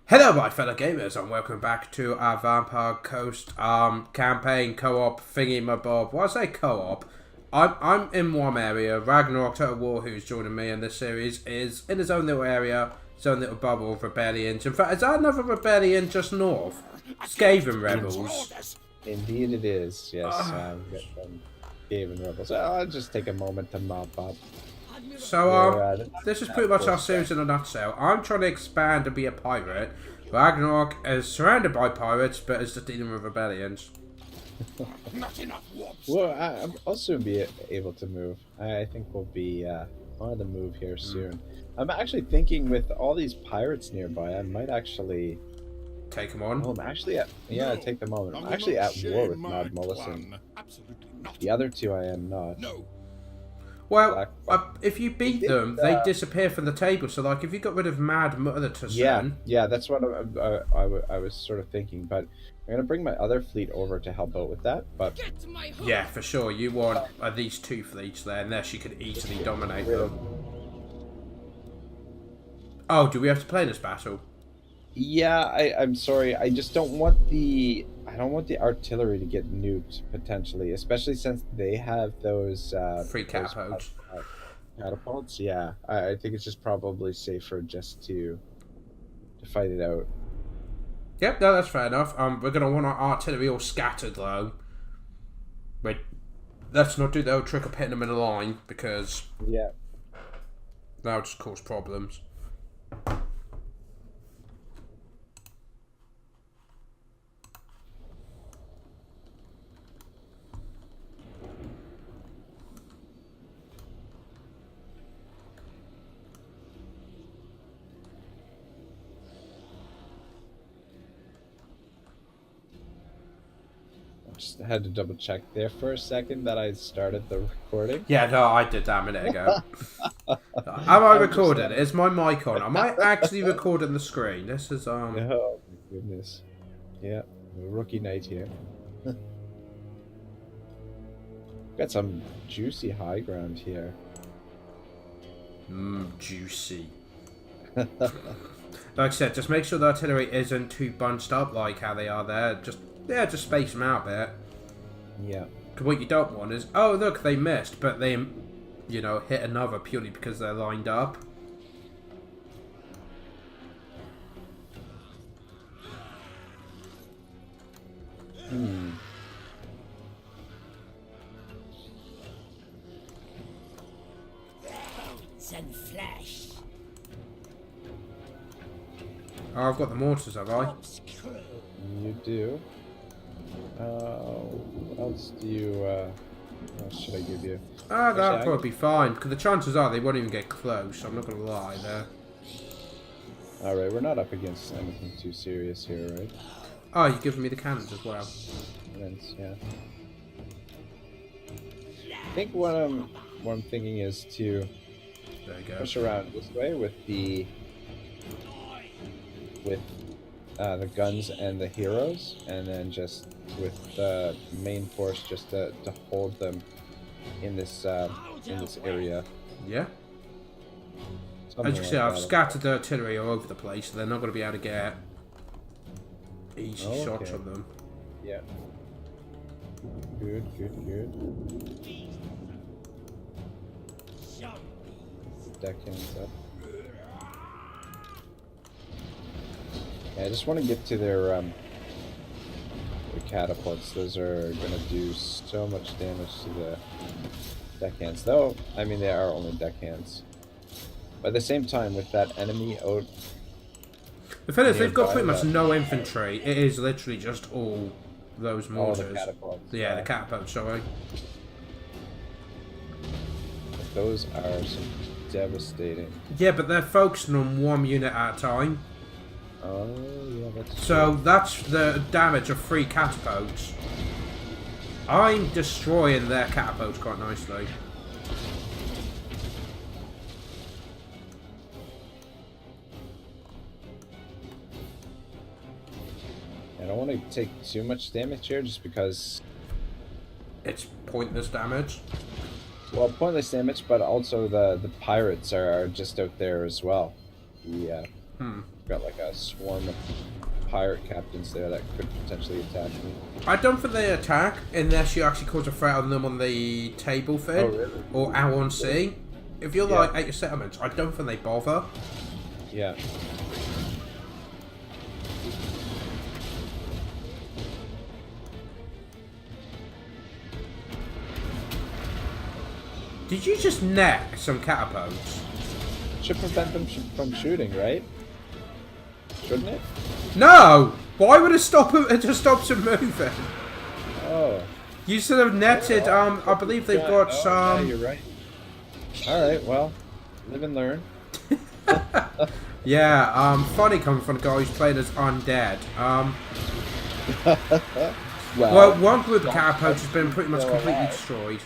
Hello my fellow gamers and welcome back to our Vampire Coast campaign co-op thingy-mabob. When I say co-op, I'm in one area. Ragnarok Total War, who's joining me in this series, is in his own little area, his own little bubble of rebellions. In fact, is that another rebellion just north? Skaven rebels. Indeed it is, yes. We've got some Skaven rebels. I'll just take a moment to mop up. So, this is pretty much our series in a nutshell. I'm trying to expand and be a pirate. Ragnarok is surrounded by pirates, but is just dealing with rebellions. Well, I'll soon be able to move. I think we'll be on the move here soon. I'm actually thinking with all these pirates nearby, I might actually... Take them on? Oh, I'm actually at... Yeah, take the moment. I'm actually at war with Maud Mullison. The other two I am not. Well, if you beat them, they disappear from the table. So, like, if you got rid of Mad Mother to yeah, that's what I was sort of thinking. But I'm gonna bring my other fleet over to help out with that. But yeah, for sure, you want at least 2 fleets there, unless you could easily dominate them. Oh, do we have to play this battle? Yeah, I'm sorry. I just don't want the artillery to get nuked potentially, especially since they have those free catapults. Catapults, yeah. I think it's just probably safer just to fight it out. Yep, no, that's fair enough. We're gonna want our artillery all scattered though. Wait, let's not do the old trick of hitting them in a line because that'll just cause problems. Just had to double check there for a second that I started the recording. Yeah, no, I did that a minute ago. Am I recording? Is my mic on? Am I actually recording the screen? This is Oh my goodness. Yeah, rookie night here. Got some juicy high ground here. Juicy. Like I said, just make sure the artillery isn't too bunched up like how they are there. Just space them out a bit. Yeah. Because what you don't want is, oh look, they missed, but they, you know, hit another purely because they're lined up. And flesh. Oh, I've got the mortars, have I? You do. What else do you, what else should I give you? That'll probably be fine, because the chances are they won't even get close, I'm not going to lie there. Alright, we're not up against anything too serious here, right? Oh, you're giving me the cannons as well. Cannons, yeah. I think what I'm thinking is to push around this way with the guns and the heroes, and then just with the main force just to hold them in this area. Yeah. As you can see, I've scattered the artillery all over the place, so they're not going to be able to get easy shots on them. Yeah. Good. Deckhand's up. Yeah, I just want to get to their catapults. Those are going to do so much damage to the deckhands. Though, I mean, they are only deckhands. But at the same time, with that enemy out... The thing is, they've got pretty much no infantry. It is literally just all those mortars. All the catapults. Yeah, the catapults, sorry. But those are some devastating. Yeah, but they're focusing on one unit at a time. Oh, yeah, that's so true. That's the damage of 3 catapults. I'm destroying their catapults quite nicely. I don't want to take too much damage here just because... It's pointless damage. Well, pointless damage, but also the pirates are just out there as well. Got like a swarm of pirate captains there that could potentially attack me. I don't think they attack unless you actually cause a threat on them on the table thing. Oh, really? Or out on sea. If you're like at your settlements, I don't think they bother. Yeah. Did you just neck some catapults? Should prevent them from shooting, right? Shouldn't it? No! Why would it stop them? It just stops them moving. Oh. You should have netted. I believe they've got some. Yeah, you're right. All right. Well, live and learn. Yeah. Funny coming from a guy who's played as undead. Well, one group of catapults has been pretty much completely destroyed.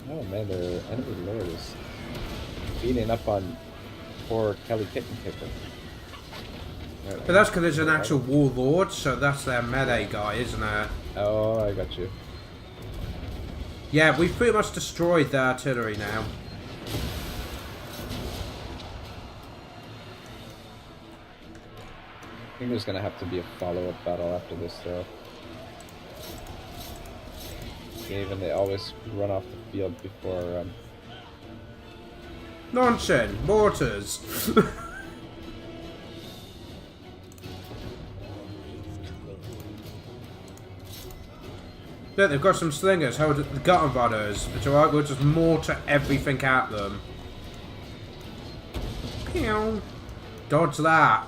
Oh man, their enemy lord is beating up on poor Kelly Kitten Kicker. But that's because there's an actual warlord, so that's their melee guy, isn't it? Oh, I got you. Yeah, we've pretty much destroyed the artillery now. I think there's gonna have to be a follow-up battle after this, though. Even they always run off the field before. Nonsense, mortars. Yeah, they've got some slingers. Hold the gutter runners. It's alright. We'll just mortar everything at them. Pew. Dodge that.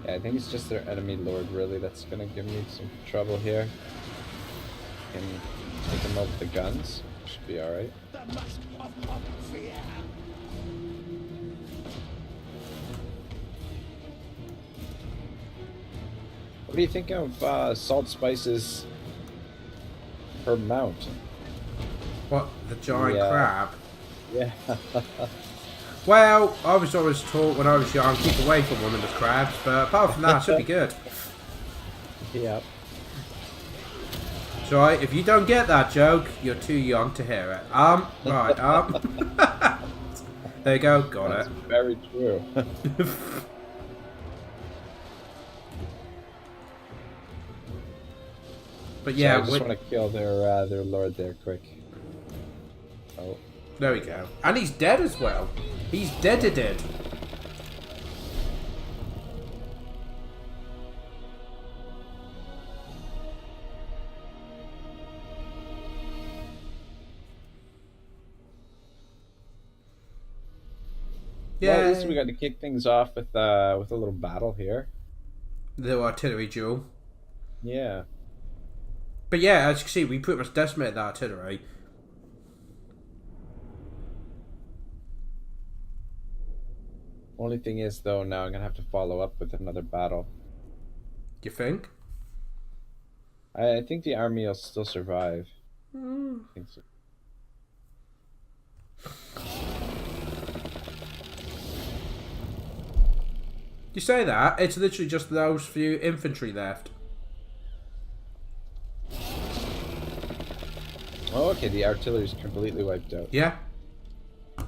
Yeah, I think it's just their enemy lord, really, that's gonna give me some trouble here. Can take him out with the guns. Should be alright. What do you think of Salt Spice's her mount? What? The giant crab? Yeah. Well, I was always taught when I was young, keep away from women with crabs, but apart from that, it should be good. Yeah. It's alright, if you don't get that joke, you're too young to hear it. Right, there you go, got That's it. very true. But yeah, so I just want to kill their lord there quick. Oh. There we go. And he's dead as well. He's dead. Yeah. Well, at least we got to kick things off with a little battle here. The artillery duel. Yeah. But yeah, as you can see, we pretty much decimated the artillery. Only thing is, though, now I'm gonna have to follow up with another battle. You think? I think the army will still survive. I think so. You say that, it's literally just those few infantry left. Oh, okay, the artillery's completely wiped out. Yeah.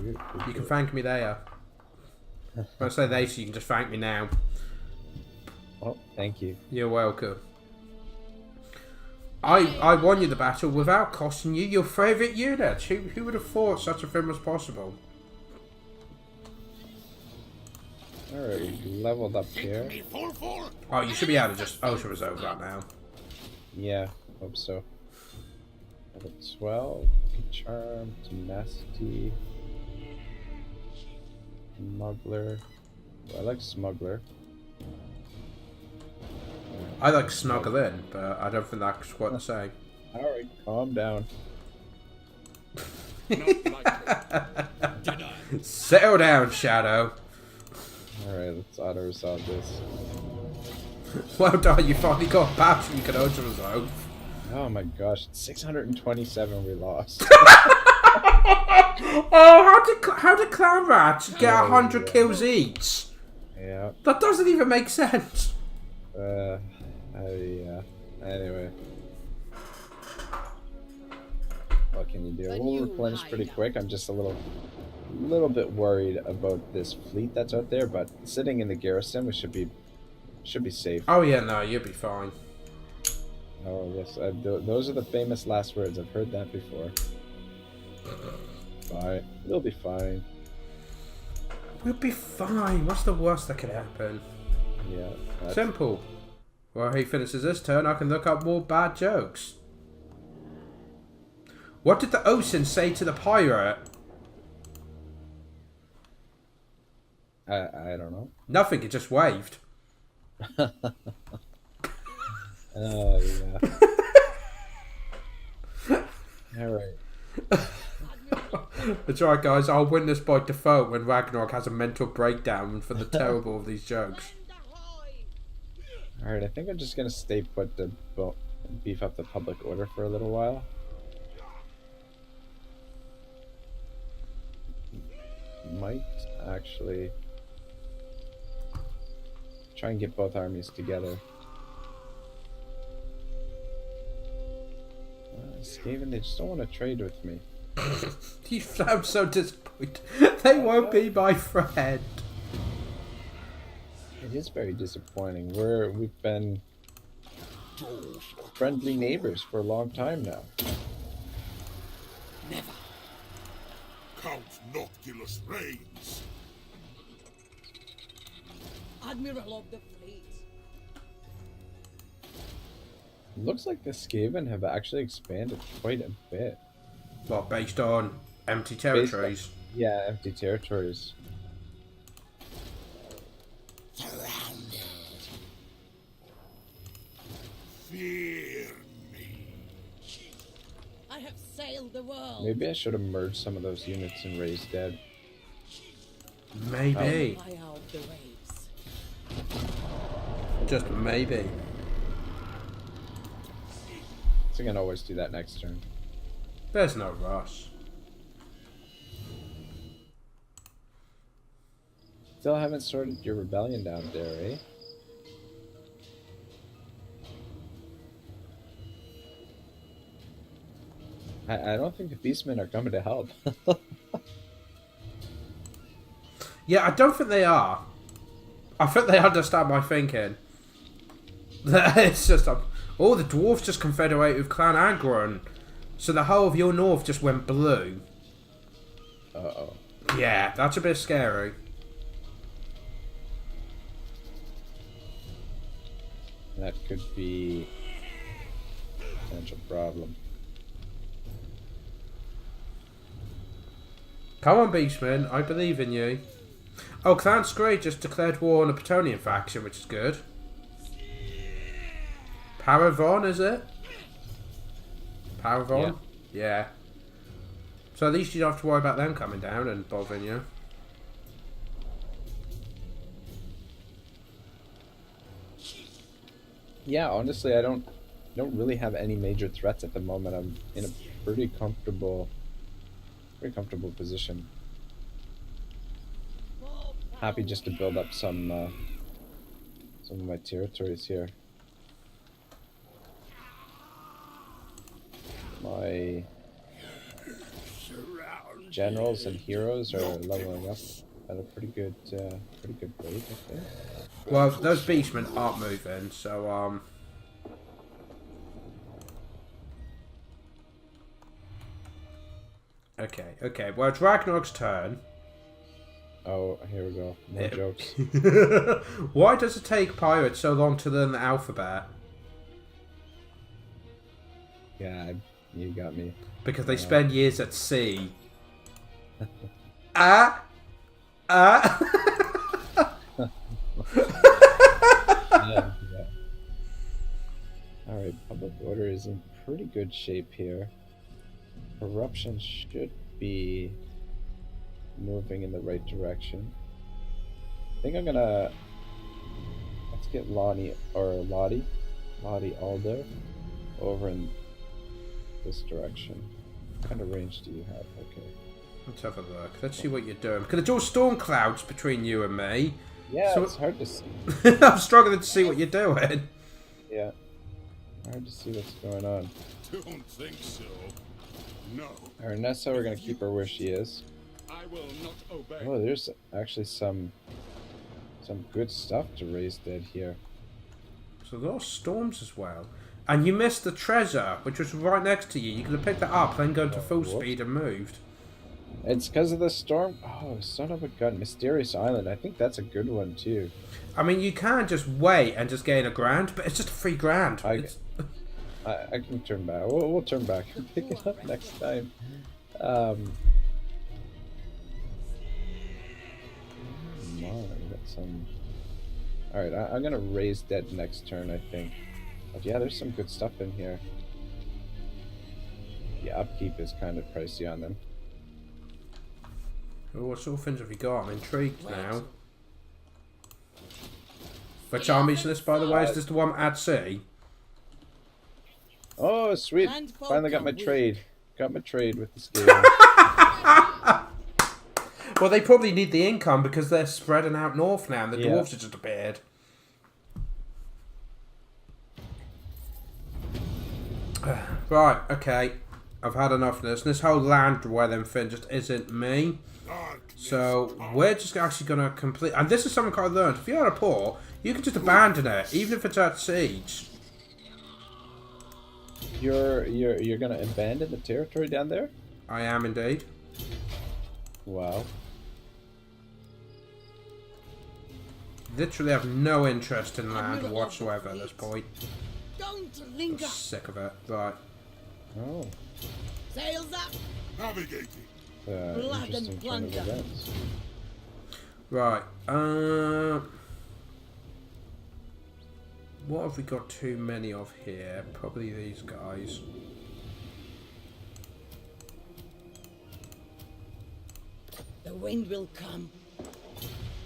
You can thank me there. I say they, so you can just thank me now. Oh, thank you. You're welcome. I won you the battle without costing you your favourite unit. Who would have thought such a thing was possible? Alright, we leveled up here. Oh, you should be able to just ultra reserve that now. Yeah, hope so. Level 12, charm, tenacity, smuggler. Oh, I like smuggler. I like snuggle in, but I don't think that's quite the same. Alright, calm down. Settle down, Shadow. Alright, let's auto resolve this. Well done, you finally got a battle you can auto resolve. Oh my gosh, 627 we lost. Oh, how did Clan Rats get 100 kills each? Yeah. That doesn't even make sense. Yeah. Anyway. What can you do? We'll replenish pretty quick. I'm just a little bit worried about this fleet that's out there, but sitting in the garrison, we should be safe. Oh yeah, no, you'll be fine. Oh yes, those are the famous last words. I've heard that before. Fine, we'll be fine. We'll be fine. What's the worst that could happen? Yeah. Simple. Well, he finishes this turn, I can look up more bad jokes. What did the Ocean say to the pirate? I don't know. Nothing, it just waved. Oh, yeah. Alright. That's right, guys. I'll win this by default when Ragnarok has a mental breakdown for the terrible of these jokes. Alright, I think I'm just gonna stay put to beef up the public order for a little while. Might actually try and get both armies together. Skaven, they just don't want to trade with me. You sound so disappointed. They won't be my friend. It is very disappointing. We've been friendly neighbors for a long time now. Never. Count Noctilus reigns. Admiral of the fleet. Looks like the Skaven have actually expanded quite a bit. Well, based on empty territories. Yeah, empty territories. Surrounded. Fear me. I have sailed the world. Maybe I should have merged some of those units and raised dead. Maybe. Fly out the waves. Just maybe. So I can always do that next turn. There's no rush. Still haven't sorted your rebellion down there, eh? I don't think the Beastmen are coming to help. Yeah, I don't think they are. I think they understand my thinking. It's just oh, the dwarves just confederate with Clan Agron, so the whole of your north just went blue. Uh-oh. Yeah, that's a bit scary. That could be a potential problem. Come on, Beastman, I believe in you. Oh, Clan Scree just declared war on the Petonian faction, which is good. Paravon, is it? Paravon? Yeah. So at least you don't have to worry about them coming down and bothering you. Yeah, honestly, I don't really have any major threats at the moment. I'm in a pretty comfortable position. Happy just to build up some of my territories here. My generals and heroes are leveling up at a pretty good rate, I think. Well, those beastmen aren't moving, so Okay. Well, it's Ragnarok's turn. Oh, here we go. More jokes. Why does it take pirates so long to learn the alphabet? Yeah, you got me. Because they spend years at sea. Yeah. Alright, public order is in pretty good shape here. Corruption should be moving in the right direction. I think I'm gonna... Let's get Lottie Alder over in this direction. What kind of range do you have? Okay. Let's have a look. Let's see what you're doing. Because it's all storm clouds between you and me. Yeah, So- it's hard to see. I'm struggling to see what you're doing. Yeah. Hard to see what's going on. Don't think so. No, Alright, Nessa, we're gonna keep her where she is. I will not obey. Oh, there's actually some good stuff to raise dead here. So there are storms as well. And you missed the treasure, which was right next to you. You could have picked that up, then gone to full whoops. speed and moved. It's because of the storm. Oh, son of a gun. Mysterious Island. I think that's a good one, too. I mean, you can just wait and just gain $1,000, but it's just $3,000. I can turn back. We'll turn back and pick it up next time. Come on, we got some. Alright, I'm gonna raise dead next turn, I think. But yeah, there's some good stuff in here. The upkeep is kind of pricey on them. Oh, what sort of things have you got? I'm intrigued now. Which army's this, by the way? Is this the one at sea? Oh, sweet! Landfall Finally got my complete. trade. Got my trade with the scale. Well, they probably need the income because they're spreading out north now and the Yeah. dwarves have just appeared. Right, okay. I've had enough of this. This whole land dwelling thing just isn't me. So we're just actually going to complete... And this is something I learned. If you're at a port, you can just abandon it, even if it's at siege. You're gonna abandon the territory down there? I am indeed. Wow. Literally have no interest in land whatsoever at this point. Don't I'm linger. sick of it. Right. Oh. Sails up. Navigating. Blood and Interesting turn of plunder. events. Right. What have we got too many of here? Probably these guys. The wind will come.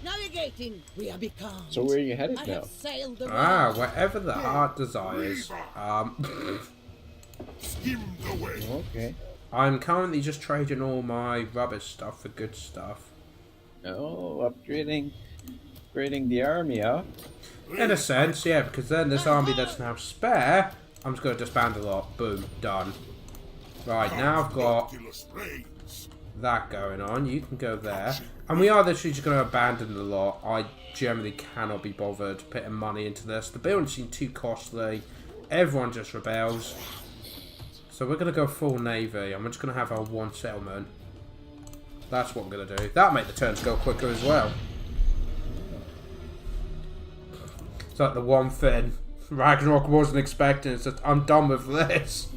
Navigating. We are becalmed. So where are you headed I now? have sailed the Ah, world. wherever the heart desires. Skim the way. Okay. I'm currently just trading all my rubbish stuff for good stuff. Oh, upgrading the army, huh? In a sense, yeah, because then this army that's now spare, I'm just going to disband a lot. Boom, done. Right, now I've got Noctilus reigns. that going on. You can go there. And we are literally just going to abandon the lot. I generally cannot be bothered putting money into this. The buildings seem too costly. Everyone just rebels. So we're going to go full navy. I'm just going to have our one settlement. That's what I'm going to do. That'll make the turns go quicker as well. It's like the one thing Ragnarok wasn't expecting. It's just, I'm done with this.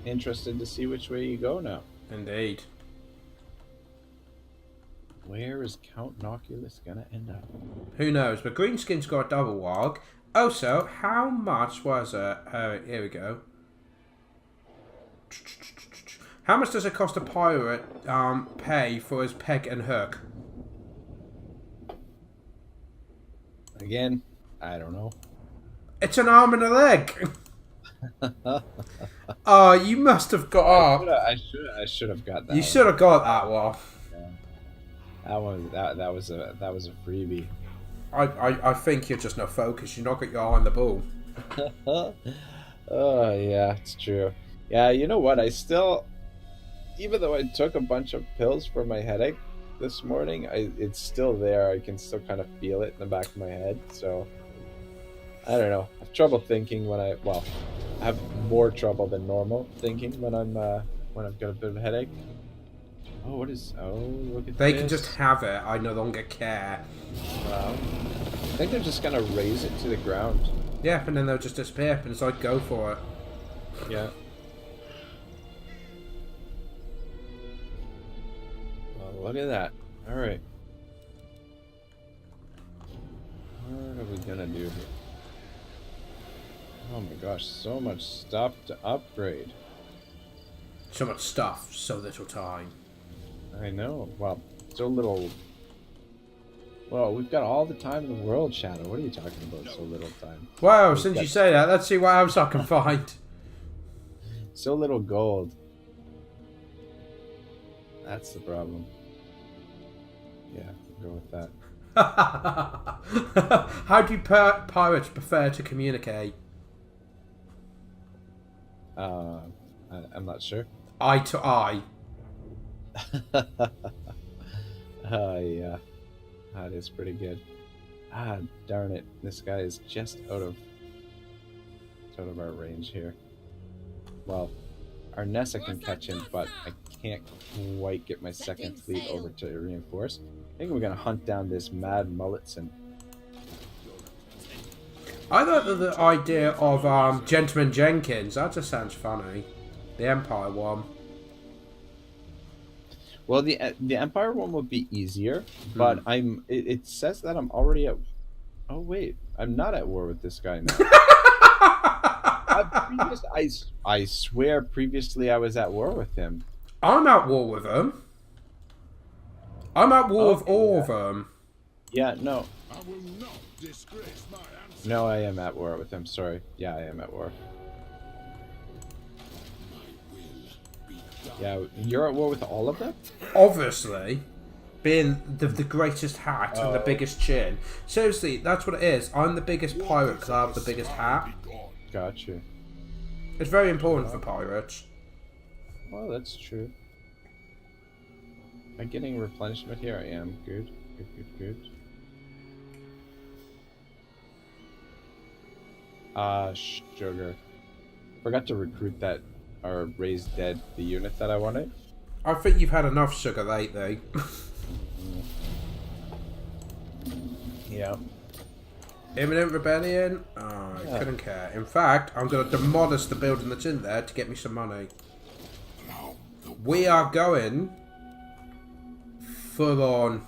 Interested to see which way you go now. Indeed. Where is Count Noculus gonna end up? Who knows? But Greenskin's got a double log. Also, how much was it? Here we go. How much does it cost a pirate pay for his peg and hook? Again, I don't know. It's an arm and a leg. Oh, you must have got. I should have got that. You one. should have got that one. That was a freebie. I think you're just not focused. You're not got your eye on the ball. Oh yeah, it's true. Yeah, you know what? I still, even though I took a bunch of pills for my headache this morning, it's still there. I can still kind of feel it in the back of my head. So I don't know. I have trouble thinking when I have more trouble than normal thinking when I've got a bit of a headache. Oh, what is? Oh, look at They this. can just have it. I no longer care. Wow. I think they're just gonna raise it to the ground. Yeah, and then they'll just disappear. And it's like, go for it. Yeah. Well, look at that. All right. What are we gonna do here? Oh my gosh, so much stuff to upgrade. So much stuff, so little time. I know. Well, so little. Well, we've got all the time in the world, Shadow. What are you talking about? So little time. Wow, since you say that, let's see what else I can find. So little gold. That's the problem. Yeah, we'll go with that. How do you pirates prefer to communicate? I'm not sure. Eye to eye. Yeah, that is pretty good. Ah, darn it! This guy is just out of our range here. Well, our Nessa can catch him, but I can't quite get my second fleet over to reinforce. I think we're gonna hunt down this Mad Mulletson. I like the idea of Gentleman Jenkins. That just sounds funny. The Empire one. Well, the Empire one would be easier, but it says that I'm already at. Oh wait, I'm not at war with this guy now. I swear, previously I was at war with him. I'm at war with them. I'm at war with all of them. Yeah, no. I will not disgrace my ancestors. No, I am at war with him. Sorry. Yeah, I am at war. Yeah, you're at war with all of them? Obviously, being the greatest hat and the biggest chin. Seriously, that's what it is. I'm the biggest pirate because I have the biggest hat. Gotcha. It's very important for pirates. Well, that's true. Am I getting replenishment here? I am. Good. Good. Sugar. Forgot to recruit that, or raise dead, the unit that I wanted. I think you've had enough sugar lately. Yeah. Imminent rebellion? Oh, I couldn't care. In fact, I'm going to demolish the building that's in there to get me some money. We are going full on.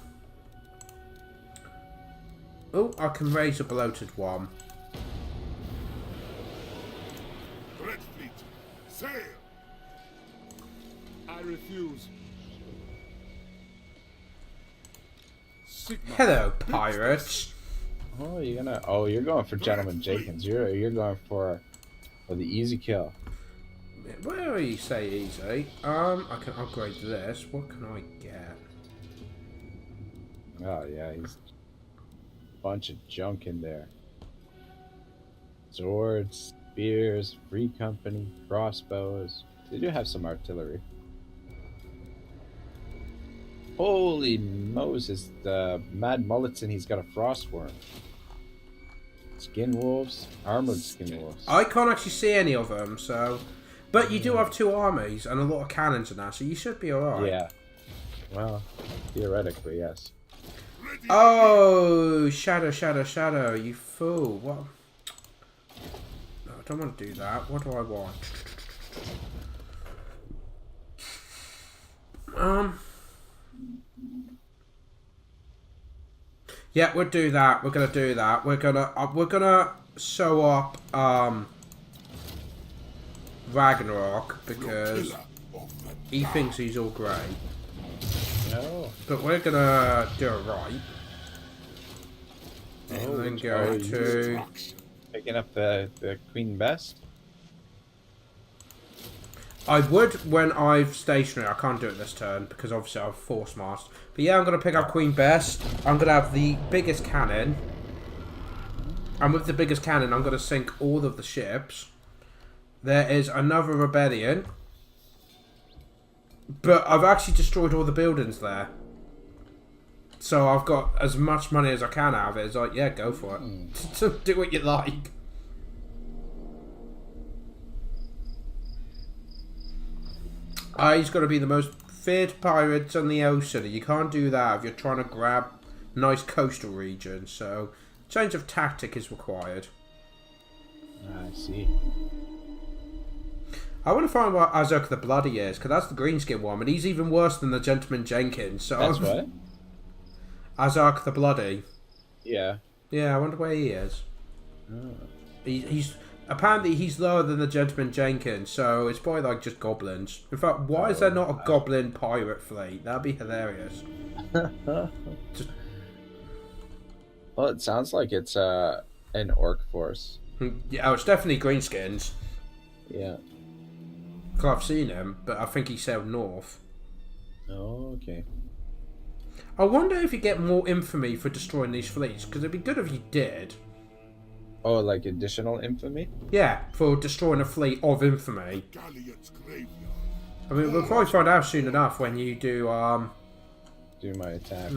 Oh, I can raise a bloated one. Red Fleet, sail! I refuse. Sigma. Hello, pirates. Oh, you're going for Gentleman Jenkins. You're going for the easy kill. Where you say easy? I can upgrade this. What can I get? Oh yeah, he's a bunch of junk in there. Swords, spears, free company, crossbows. They do have some artillery. Holy Moses, the Mad Mulletson, he's got a frostworm. Skin wolves, armored skin wolves. I can't actually see any of them, so... But you do have 2 armies and a lot of cannons and that, so you should be alright. Yeah. Well, theoretically, yes. Oh, shadow, you fool. What? No, I don't want to do that. What do I want? Yeah, we'll do that. We're gonna do that. We're gonna sew up Ragnarok because he thinks he's all great. No. But we're gonna do it right. And then go to... Picking up the Queen Best? I would when I've stationary. I can't do it this turn because obviously I've force masked. But yeah, I'm going to pick up Queen Best. I'm going to have the biggest cannon. And with the biggest cannon, I'm going to sink all of the ships. There is another rebellion. But I've actually destroyed all the buildings there. So I've got as much money as I can out of it. It's like, yeah, go for it. Do what you like. He's got to be the most feared pirates on the ocean. You can't do that if you're trying to grab nice coastal regions. So, change of tactic is required. I see. I want to find what Azok the Bloody is, because that's the greenskin one, but he's even worse than the Gentleman Jenkins. So that's what? Azok the Bloody. Yeah. Yeah, I wonder where he is. Oh. He's apparently he's lower than the Gentleman Jenkins, so it's probably like just goblins. In fact, why is there not a goblin pirate fleet? That'd be hilarious. Just... Well, it sounds like it's an orc force. Yeah, oh, it's definitely greenskins. Yeah. Because I've seen him, but I think he sailed north. Oh, okay. I wonder if you get more infamy for destroying these fleets, because it'd be good if you did. Oh, like additional infamy? Yeah, for destroying a fleet of infamy. Galliot's graveyard. I mean, we'll probably find out soon enough when you do, Do my attack.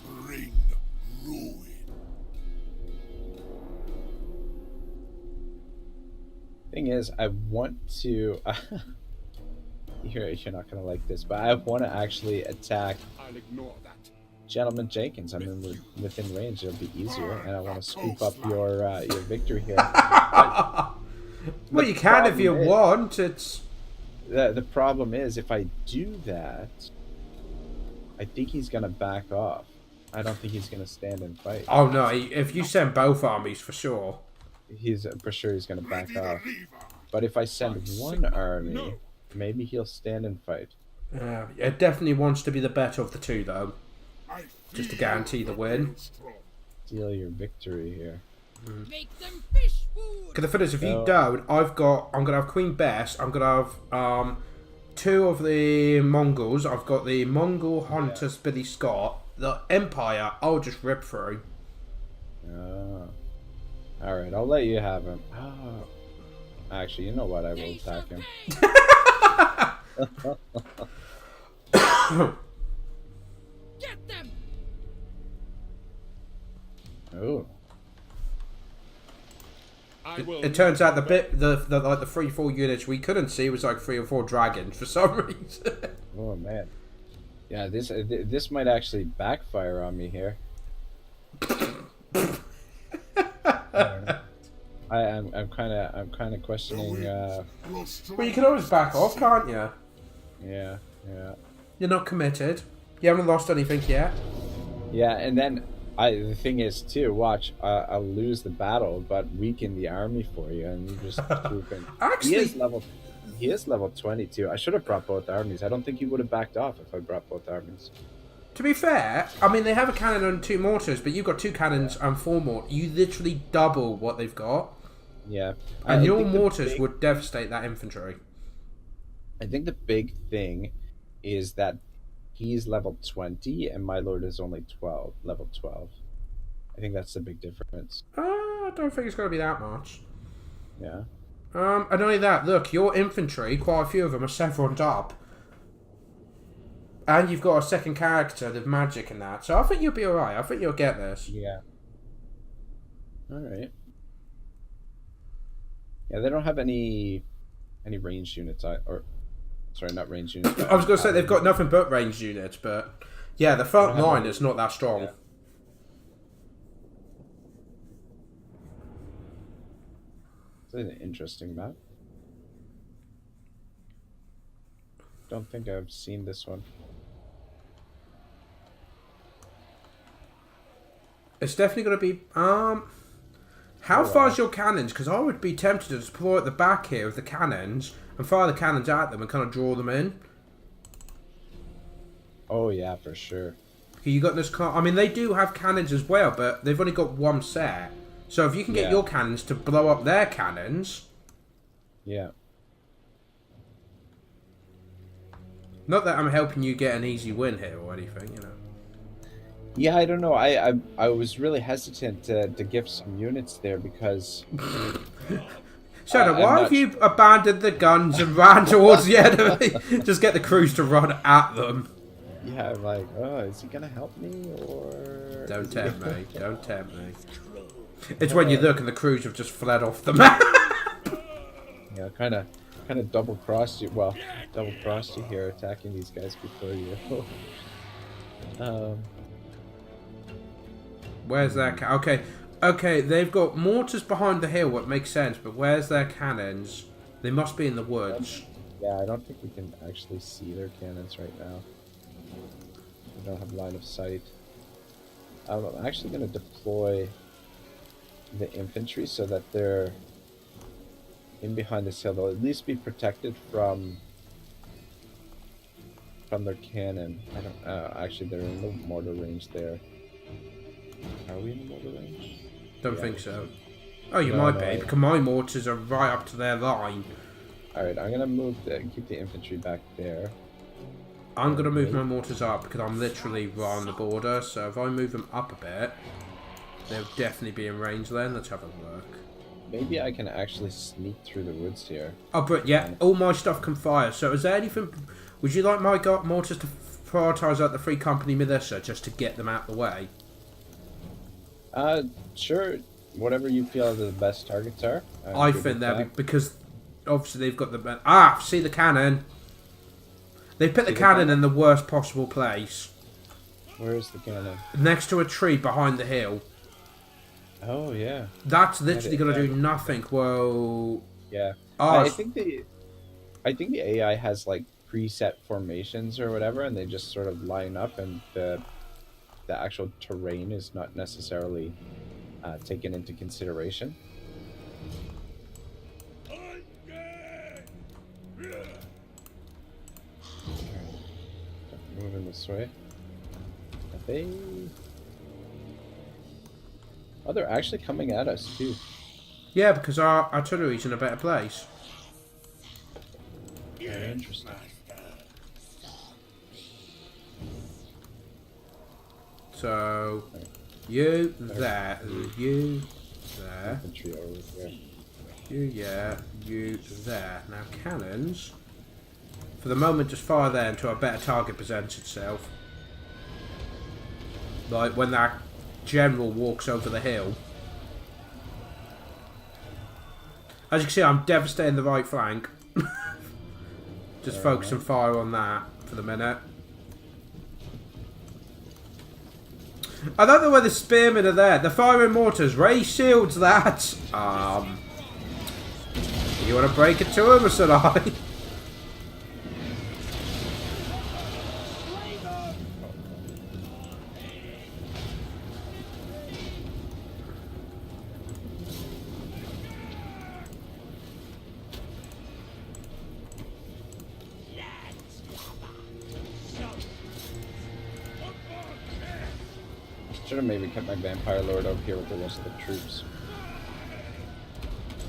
Bring ruin. Thing is, I want to. You're not gonna like this, but I want to actually attack I'll ignore that. Gentleman Jenkins. I mean, we're within range; it'll be easier, and I want to scoop up your victory here. well, you can if you want. It's The problem is, if I do that, I think he's gonna back off. I don't think he's gonna stand and fight. oh no, if you send both armies for sure. He's for sure he's gonna back Ready the off. lever. But if I send one army, No. maybe he'll stand and fight. It definitely wants to be the better of the two, though. I Just to feel guarantee the win. maelstrom. Steal your victory here. Make them fish food. Because the thing is, if you No. don't, I'm gonna have Queen Bess. I'm gonna have two of the Mongols. I've got the Mongol Hunters, Billy Scott. The Empire, I'll just rip through. All right, I'll let you have him. Oh. Actually, you know what? I will attack him. Get them. Oh. I will It turns out the 3-4 units we couldn't see was like 3 or 4 dragons for some reason. Oh man. Yeah, this might actually backfire on me here. I'm kind of questioning. Well, you can always back off, can't you? Yeah. You're not committed. You haven't lost anything yet. Yeah, and then the thing is too. Watch, I'll lose the battle, but weaken the army for you, and you just swoop in. Actually, He is level 22. I should have brought both armies. I don't think he would have backed off if I brought both armies. to be fair, I mean, they have a cannon and 2 mortars, but you've got 2 cannons and 4 mortars. You literally double what they've got. Yeah, And I your think the mortars big- would devastate that infantry. I think the big thing is that he's level 20 and my lord is only level 12. I think that's the big difference. I don't think it's going to be that much. Yeah. And only that, look, your infantry, quite a few of them are severed up. And you've got a second character with magic and that. So I think you'll be alright. I think you'll get this. Yeah. All right. Yeah, they don't have any ranged units. Sorry, not ranged units. But I was going to say they've got nothing but ranged units, but yeah, the front line is not that strong. Yeah. It's an interesting map. Don't think I've seen this one. It's definitely going to be... How far is your cannons? Because I would be tempted to deploy at the back here with the cannons and fire the cannons at them and kind of draw them in. Oh yeah, for sure. You got this car. I mean, they do have cannons as well, but they've only got one set. So if you can get Yeah. your cannons to blow up their cannons, Yeah. not that I'm helping you get an easy win here or anything, you know. Yeah, I don't know. I was really hesitant to give some units there because Shadow, I'm why not have you abandoned the guns and ran towards the enemy? Just get the crews to run at them. yeah, I'm like, oh, is he gonna help me or? Don't tempt me. Don't tempt me. It's when you look and the crews have just fled off the map. Yeah, kind of double crossed you. Well, double crossed you here, attacking these guys before you. Where's that? Okay. They've got mortars behind the hill. What makes sense, but where's their cannons? They must be in the woods. Yeah, I don't think we can actually see their cannons right now. We don't have line of sight. I'm actually going to deploy the infantry so that they're in behind this hill. They'll at least be protected from their cannon. I don't. Actually, they're in the mortar range there. Are we in the mortar range? Don't Yeah. think so. Oh, you No, might no, be, I- because my mortars are right up to their line. Alright, I'm gonna keep the infantry back there. I'm going to move Wait. my mortars up because I'm literally right on the border. So if I move them up a bit, they'll definitely be in range then. Let's have a look. Maybe I can actually sneak through the woods here. Oh, but yeah, all my stuff can fire. So is there anything... Would you like my mortars to prioritise out the Free Company militia just to get them out the way? Sure. Whatever you feel the best targets are. I'm I good think with they'll be... that. Because obviously they've got the... Ah! See the cannon? They put the See the cannon cannon? in the worst possible place. Where is the cannon? Next to a tree behind the hill. Oh yeah. That's literally going to yeah. do nothing. Well... Yeah. Oh, I think the AI has like preset formations or whatever, and they just sort of line up, and the actual terrain is not necessarily taken into consideration. Moving this way. Are they? Oh, they're actually coming at us too. yeah, because our artillery's in a better place. Very interesting. So, you there, you there, Infantry over there. you there. Now cannons, for the moment, just fire there until a better target presents itself. Like when that general walks over the hill. As you can see, I'm devastating the right flank. Just focus and fire on that for the minute. I don't know where the spearmen are there. The firing mortars. Ray shields that. You want to break it to him, or should I? Should have maybe kept my Vampire Lord over here with the rest of the troops.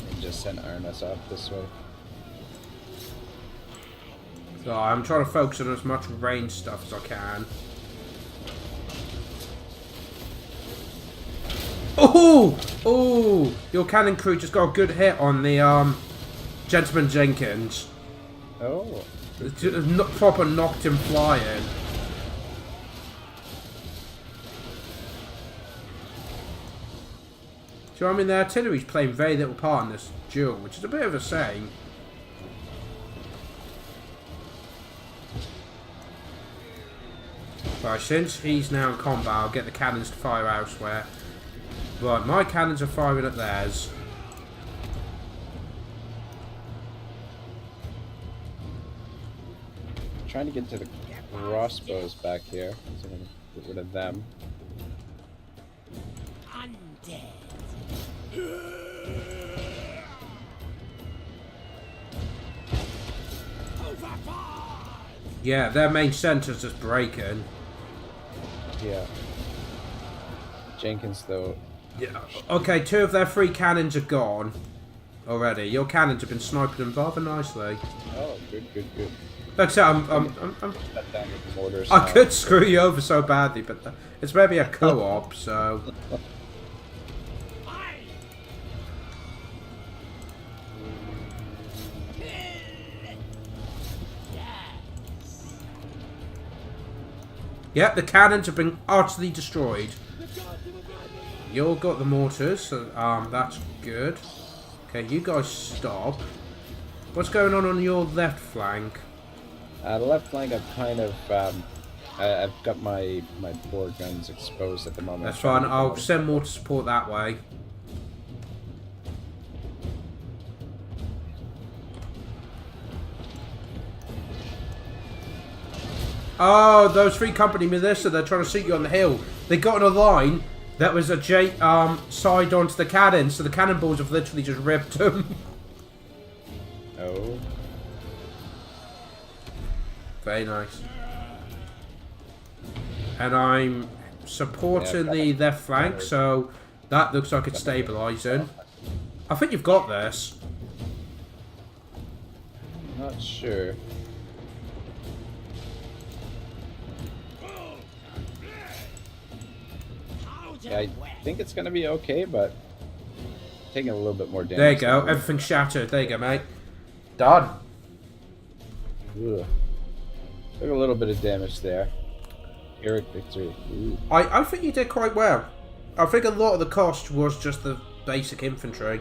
And just sent Arnis off this way. So I'm trying to focus on as much range stuff as I can. Oh! Oh! Your cannon crew just got a good hit on the Gentleman Jenkins. Oh. Proper knocked him flying. So I mean, the artillery's playing very little part in this duel, which is a bit of a shame. Right, since he's now in combat, I'll get the cannons to fire elsewhere. Right, my cannons are firing at theirs. Trying to get to the crossbows back here. So I'm gonna get rid of them. Yeah, their main centre's just breaking. Yeah. Jenkins, though. Yeah. Okay, 2 of their 3 cannons are gone already. Your cannons have been sniping them rather nicely. Oh, good, good, good. Like I said, I'm Cut down with the mortars. I now. could screw you over so badly, but it's maybe a co-op, so... Yep, the cannons have been utterly destroyed. You all got the mortars, so that's good. Okay, you guys stop. What's going on your left flank? The left flank, I've kind of, I've got my board guns exposed at the moment. That's fine, I'll send more to support that way. Oh, those 3 company militia, they're trying to shoot you on the hill. They got in a line that was a side onto the cannon, so the cannonballs have literally just ripped them. Oh. Very nice. And I'm supporting Yeah, the left flank, gunners. so that looks like it's stabilising. I think you've got this. Not sure. Yeah, I think it's gonna be okay, but taking a little bit more damage. There you go. than Everything's shattered. There you go, mate. Done. Ugh. Took a little bit of damage there. Eric victory. Ooh. I think you did quite well. I think a lot of the cost was just the basic infantry.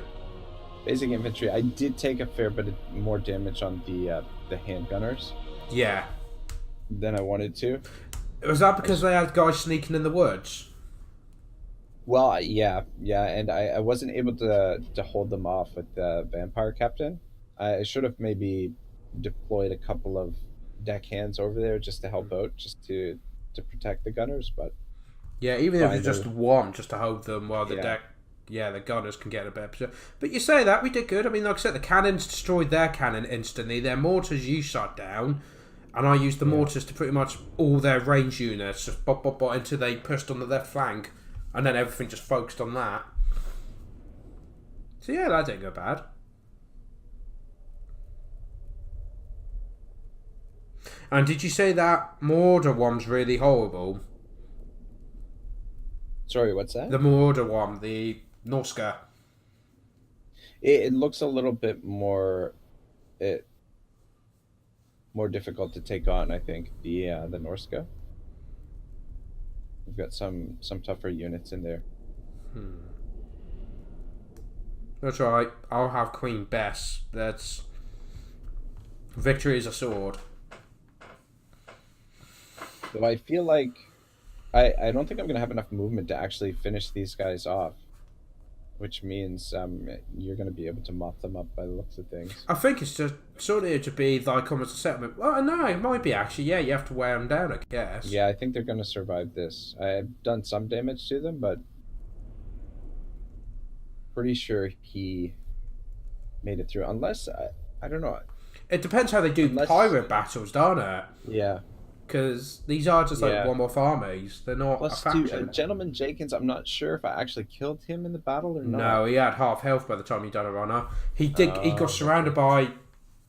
Basic infantry. I did take a fair bit of more damage on the handgunners Yeah. than I wanted to. Was that because they had guys sneaking in the woods? Well, yeah, and I wasn't able to hold them off with the vampire captain. I should have maybe deployed a couple of deckhands over there just to help out, just to protect the gunners. But Yeah, even if it's Finally. just one, just to hold them while the the gunners can get a better position. But you say that, we did good. I mean, like I said, the cannons destroyed their cannon instantly. Their mortars you shot down, and I used the mortars to pretty much all their range units, just bop, bop, bop, until they pushed on the left flank, and then everything just focused on that. So yeah, that didn't go bad. And did you say that Mordor one's really horrible? sorry, what's that? The Mordor one, the Norska. It looks a little bit more more difficult to take on, I think. The Norska. We've got some tougher units in there. That's right. I'll have Queen Bess. That's victory is a sword. Though I feel like I don't think I'm gonna have enough movement to actually finish these guys off, which means you're gonna be able to mop them up by the looks of things. I think it's just sort of to be like almost a settlement. Well, no, it might be actually. Yeah, you have to wear them down, I guess. Yeah, I think they're gonna survive this. I've done some damage to them, but pretty sure he made it through. Unless I don't know. It depends how they do Unless- pirate battles, don't it? Yeah. Because these are just like Yeah. one-off armies. They're not Plus, a two, faction. Gentleman Jenkins. I'm not sure if I actually killed him in the battle or not. No, he had half health by the time he done a runner. He did. He got surrounded by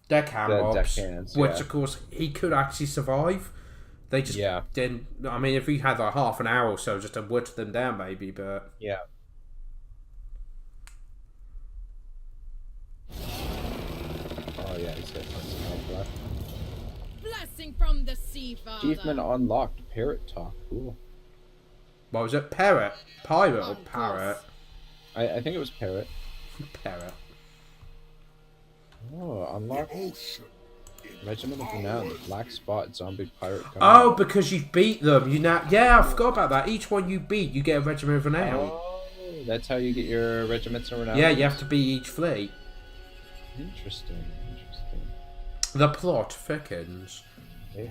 deckhand The mobs, deckhands, which yeah. of course he could actually survive. They just Yeah. didn't. I mean, if he had like half an hour or so just to whittle them down, maybe. But Yeah. Oh yeah, he's got tons of health left. Blessing from the sea, father. Achievement unlocked. Parrot talk. Cool. what was it? Parrot, pirate, or Of parrot? I think it was parrot. Parrot. Oh, unlocked. Ocean. Regiment of Renown. The Black Spot Zombie Pirate. Oh, because you've beat them. You now. Yeah, I forgot about that. Each one you beat, you get a regiment of renown. Oh, that's how you get your regiments of renown. Yeah, you have to beat each fleet. Interesting. The plot thickens. Yeah.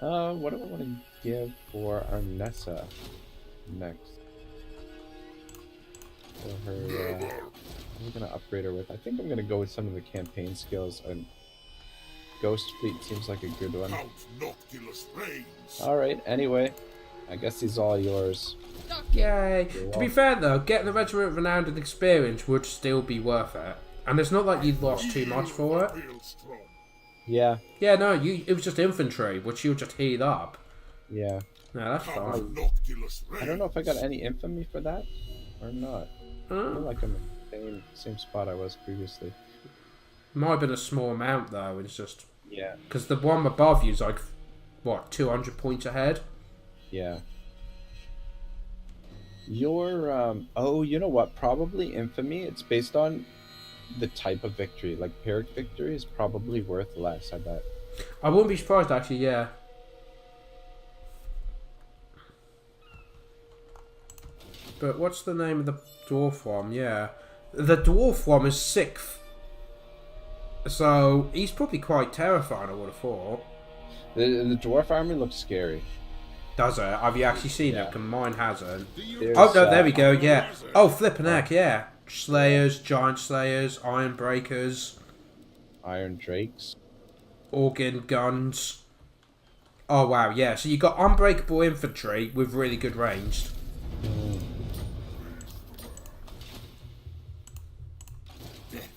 What do I want to give for Arnessa next? For her, what am I gonna upgrade her with? I think I'm gonna go with some of the campaign skills. And Ghost Fleet seems like a good one. Count Noctilus reigns. All right. Anyway, I guess he's all yours. Yay. You're To be fair though, getting the regiment of renown and experience would still be worth it. And it's not like you lost too much for it. Hailstorm. Yeah. Yeah, no, it was just infantry, which you'll just heal up. Yeah. No, that's Count fine. Noctilus reigns. I don't know if I got any infamy for that or not. I feel Uh, like I'm in the same spot I was previously. might have been a small amount though. It's just Yeah. because the one above you is like what 200 points ahead. Yeah. Your oh, you know what? Probably infamy. It's based on the type of victory. Like Pyrrhic victory is probably worth less, I bet. I wouldn't be surprised actually. Yeah. But what's the name of the dwarf one? Yeah, the dwarf one is 6th. So he's probably quite terrifying. I would have thought. The dwarf army looks scary. Does it? Have you actually seen Yeah. it? 'Cause mine hasn't. There's, Oh no, there we go. Yeah. Oh, flipping heck, yeah. Slayers, giant slayers, iron breakers. Iron drakes. organ guns. Oh wow, yeah. So you got unbreakable infantry with really good range. Death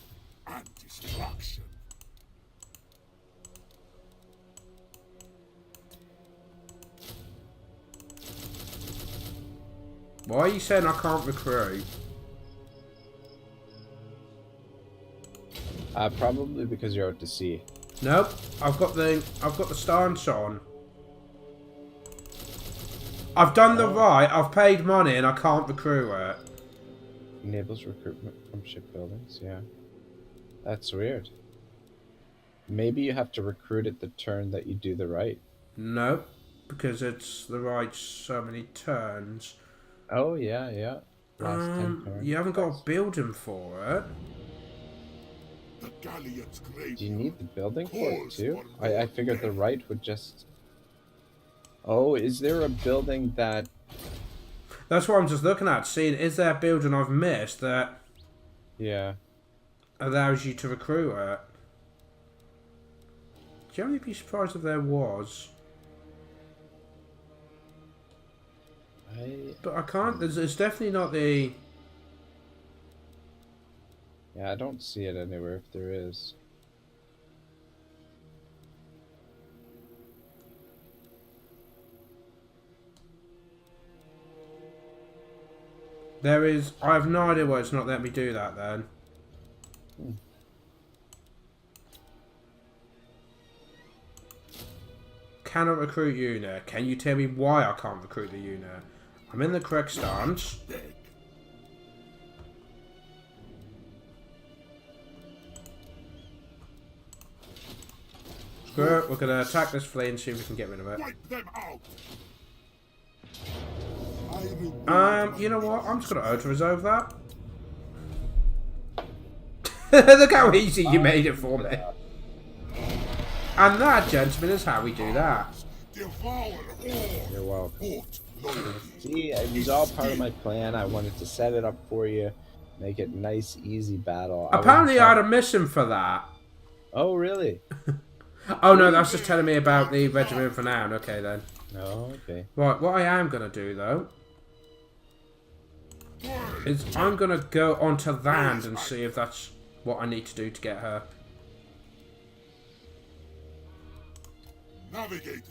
and destruction. Why are you saying I can't recruit? Probably because you're out to sea. Nope. I've got the stance on. I've done the right. I've paid money and I can't recruit it. Enables recruitment from shipbuildings. Yeah, that's weird. Maybe you have to recruit at the turn that you do the right. Nope, because it's the right so many turns. Oh yeah, yeah. Last 10 turns. You haven't got a building for it. The Galleon's grave. Do you need the building for it too? I figured the right would just... Oh, is there a building that... That's what I'm just looking at, seeing is there a building I've missed that Yeah. allows you to recruit it. Do you only be surprised if there was? But I can't, it's definitely not the... Yeah, I don't see it anywhere if there is. There is... I have no idea why it's not letting me do that then. Cannot recruit unit. Can you tell me why I can't recruit the unit? I'm in the correct stance. Screw it, we're going to attack this fleet and see if we can get rid of it. Wipe them out. You know what? I'm just going to auto-resolve that. Look how easy you made it for me. And that, gentlemen, is how we do that. You're welcome. See, it was all part of my plan. I wanted to set it up for you, make it nice, easy battle. Apparently I had a mission for that. Oh, really? Oh no, that's just telling me about the regiment for now. Okay then. Oh, okay. Right, what I am going to do though is I'm going to go onto land and see if that's what I need to do to get her. Navigating.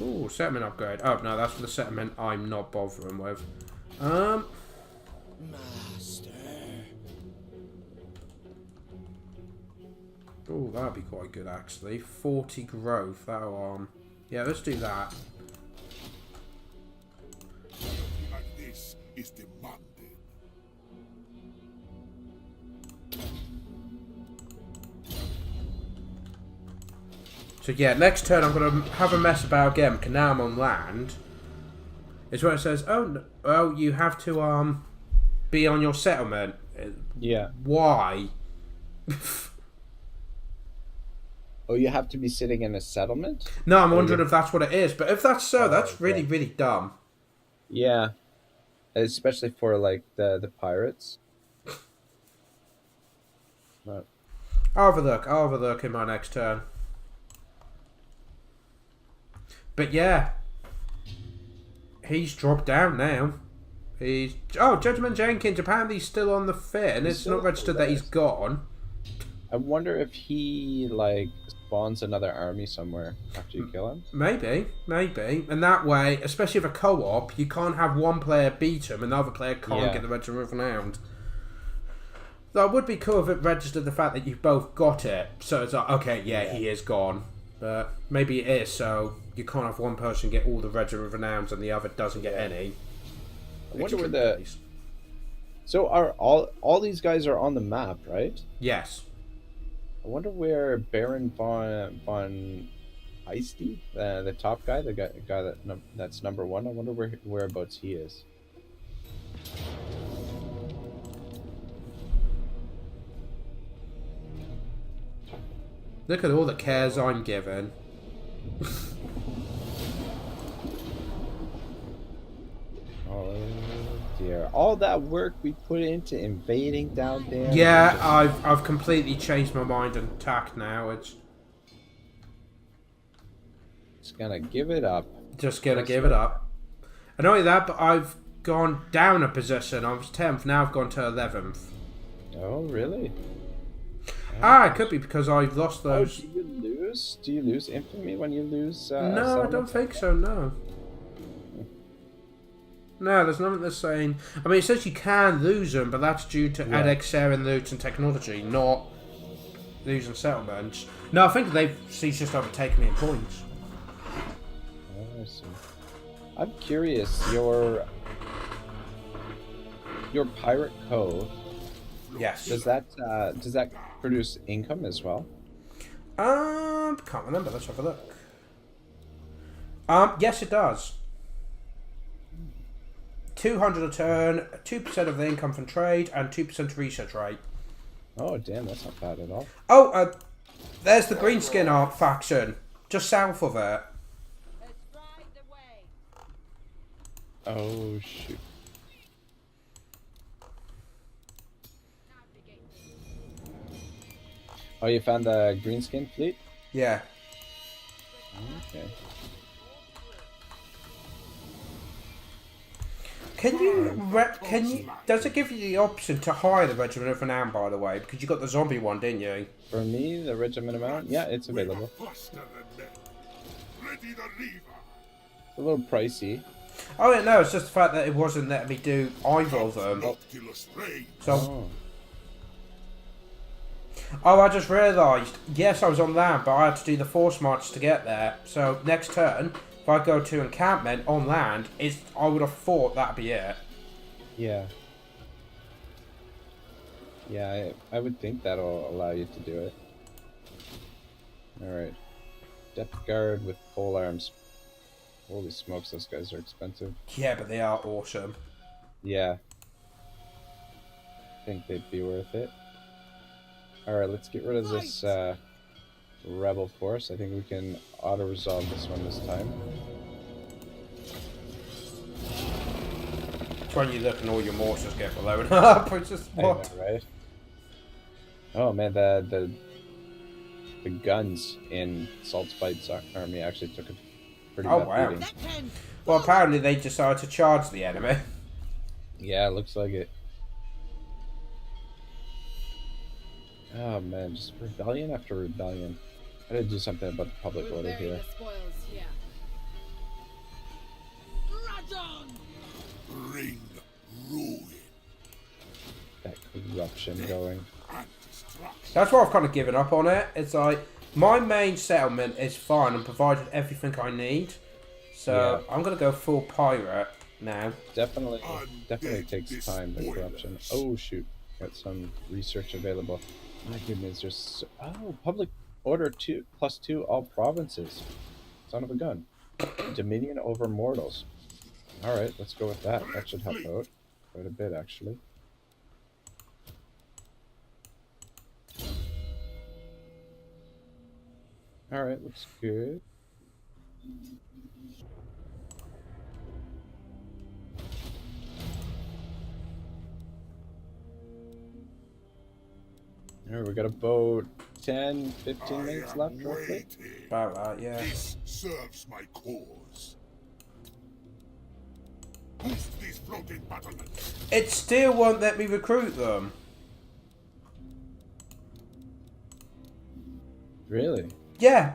Ooh, settlement upgrade. Oh no, that's for the settlement I'm not bothering with. Master. Oh, that'd be quite good actually. 40 growth. That'll yeah, let's do that. Like this is demanded. So yeah, next turn I'm going to have a mess about again, because now I'm on land. It's where it says, oh, no, well, you have to be on your settlement. Yeah. Why? Oh, you have to be sitting in a settlement? No, I'm wondering if that's what it is. But if that's so, that's really, really dumb. Yeah. Especially for, like, the pirates. But... I'll have a look in my next turn. But yeah, he's dropped down now. Oh, Gentleman Jenkins, apparently he's still on the fit, and it's not registered that he's gone. I wonder if he, like, spawns another army somewhere after you kill him. Maybe. And that way, especially with a co-op, you can't have one player beat him and the other player can't get the regiment renowned. That would be cool if it registered the fact that you both got it. So it's like, okay, yeah, he is gone. But maybe it is, so you can't have one person get all the regiment renowns and the other doesn't get any. I wonder where the... So are all these guys are on the map, right? Yes. I wonder where Baron von Heisty, the top guy, the guy that's number one. I wonder whereabouts he is. Look at all the cares I'm given. dear. All that work we put into invading down there. Yeah, I've completely changed my mind and attacked now. It's gonna give it up. just gonna give it up. And not only that, but I've gone down a position. I was 10th, now I've gone to 11th. Oh, really? Ah, it could be because I've lost those. Do you lose? Do you lose infamy when you lose? No, I don't think so. No. No, there's nothing that's saying. I mean, it says you can lose them, but that's due to annexing loot and technology, not losing settlements. No, I think she's just overtaken me in points. Oh, I see. I'm curious. Your pirate cove. Yes. Does that produce income as well? Can't remember. Let's have a look. Yes, it does. 200 a turn, 2% of the income from trade, and 2% research rate. Oh, damn, that's not bad at all. Oh, there's the Greenskin art faction, just south of it. Let's ride the way. Oh, shoot. Oh, you found the greenskin fleet? Yeah. Okay. Can you? Does it give you the option to hire the Regiment of Renown, by the way? Because you got the zombie one, didn't you? For me, the Regiment of Mount? Yeah, it's available. Faster than men. Ready the lever. It's a little pricey. Oh, yeah, no, it's just the fact that it wasn't letting me do either of them. Noctilus reign. So, oh, I just realised, yes, I was on land, but I had to do the force march to get there. So, next turn, if I go to encampment on land, I would have thought that'd be it. Yeah. Yeah, I would think that'll allow you to do it. Alright. Depth guard with pole arms. Holy smokes, those guys are expensive. Yeah, but they are awesome. Yeah. I think they'd be worth it. Alright, let's get rid of this rebel force. I think we can auto-resolve this one this time. It's when you look and all your mortars get blown up. It's just, what? I know, right? Oh man, the guns in Salt Spite's army actually took a pretty bad wow. beating. Well, apparently they decided to charge the enemy. Yeah, it looks like it. Oh man, just rebellion after rebellion. I gotta do something about the public We'll order bury here. the spoils here. Rajon! Bring ruin That corruption going. and destruction. That's why I've kind of given up on it. It's like, my main settlement is fine and provided everything I need. So, Yeah. I'm going to go full pirate now. Definitely takes time, the corruption. Oh shoot, got some research available. My goodness, there's public order 2+2 all provinces. Son of a gun. Dominion over mortals. All right, let's go with that. That should help out quite a bit, actually. All right, looks good. All right, we got about 10, 15 minutes left, roughly. About that, yeah. This serves my cause. Boost these floating battlements. It still won't let me recruit them. Really? Yeah,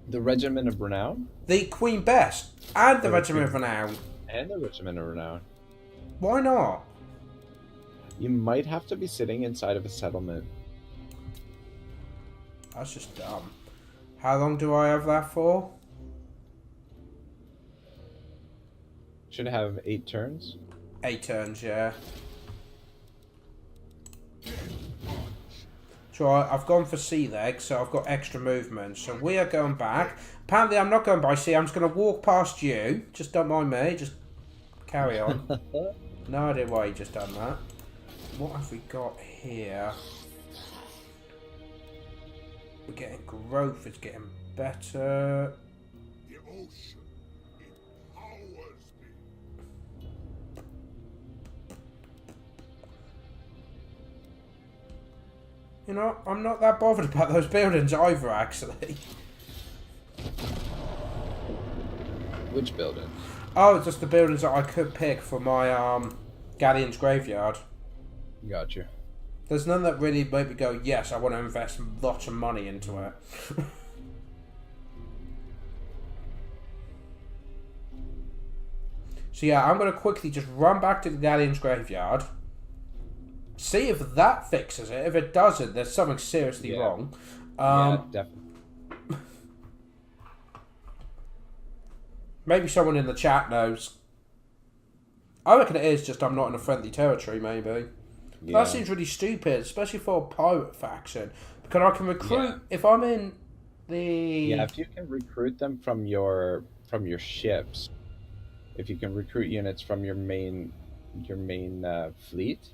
The Regiment of Renown? the Queen Bess and the Oh, Regiment of Queen. Renown. And the Regiment of Renown. Why not? You might have to be sitting inside of a settlement. That's just dumb. How long do I have that for? Should have 8 turns. 8 turns, yeah. So I've gone for sea legs, so I've got extra movement. So we are going back. Apparently I'm not going by sea, I'm just going to walk past you. Just don't mind me, just carry on. No idea why you just done that. What have we got here? We're getting growth, it's getting better. The ocean empowers me. You know, I'm not that bothered about those buildings either, actually. Which building? Oh, just the buildings that I could pick for my Galleon's graveyard. Gotcha. There's none that really make me go, yes, I want to invest lots of money into it. So yeah, I'm going to quickly just run back to the Galleon's graveyard. See if that fixes it. If it doesn't, there's something seriously wrong. Yeah, definitely. Maybe someone in the chat knows. I reckon it is just I'm not in a friendly territory, maybe. Yeah. That seems really stupid, especially for a pirate faction. Because I can recruit if I'm in the... Yeah, if you can recruit them from your ships, if you can recruit units from your main fleet,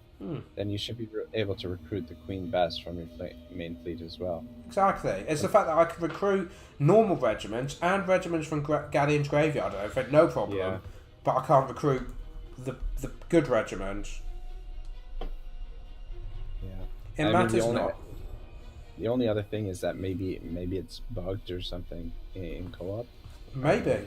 then you should be able to recruit the Queen Bess from your main fleet as well. Exactly. It's the fact that I can recruit normal regiments and regiments from Galleon's graveyard. I've had no problem. Yeah. But I can't recruit the good regiments. Yeah. It matters not. The only other thing is that maybe it's bugged or something in co-op. Maybe.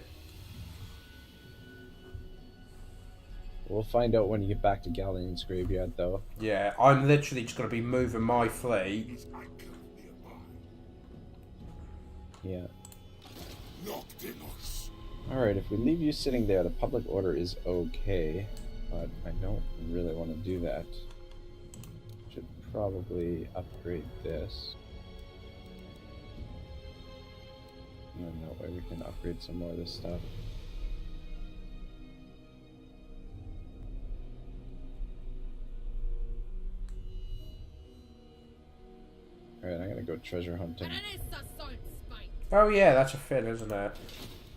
We'll find out when you get back to Galleon's graveyard, though. Yeah, I'm literally just going to be moving my fleet. His anchor nearby. Yeah. Noctilus. Alright, if we leave you sitting there, the public order is okay. But I don't really want to do that. Should probably upgrade this. And then that way we can upgrade some more of this stuff. Alright, I'm gonna go treasure hunting. Oh yeah, that's a fin, isn't it?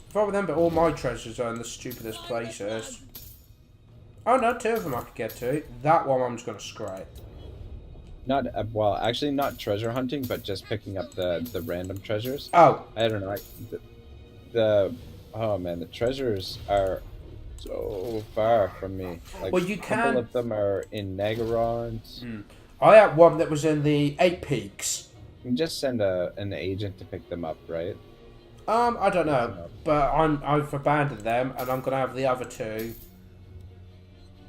If I remember, all my treasures are in the stupidest places. Oh no, 2 of them I could get to. That one I'm just going to scrape. Not well, actually not treasure hunting, but just picking up the random treasures. Oh. I don't know. Oh man, the treasures are so far from me. Like, Well, you a couple can... of them are in Nagarond. I had one that was in the 8 Peaks. You can just send an agent to pick them up, right? I don't know, but I've abandoned them, and I'm gonna have the other 2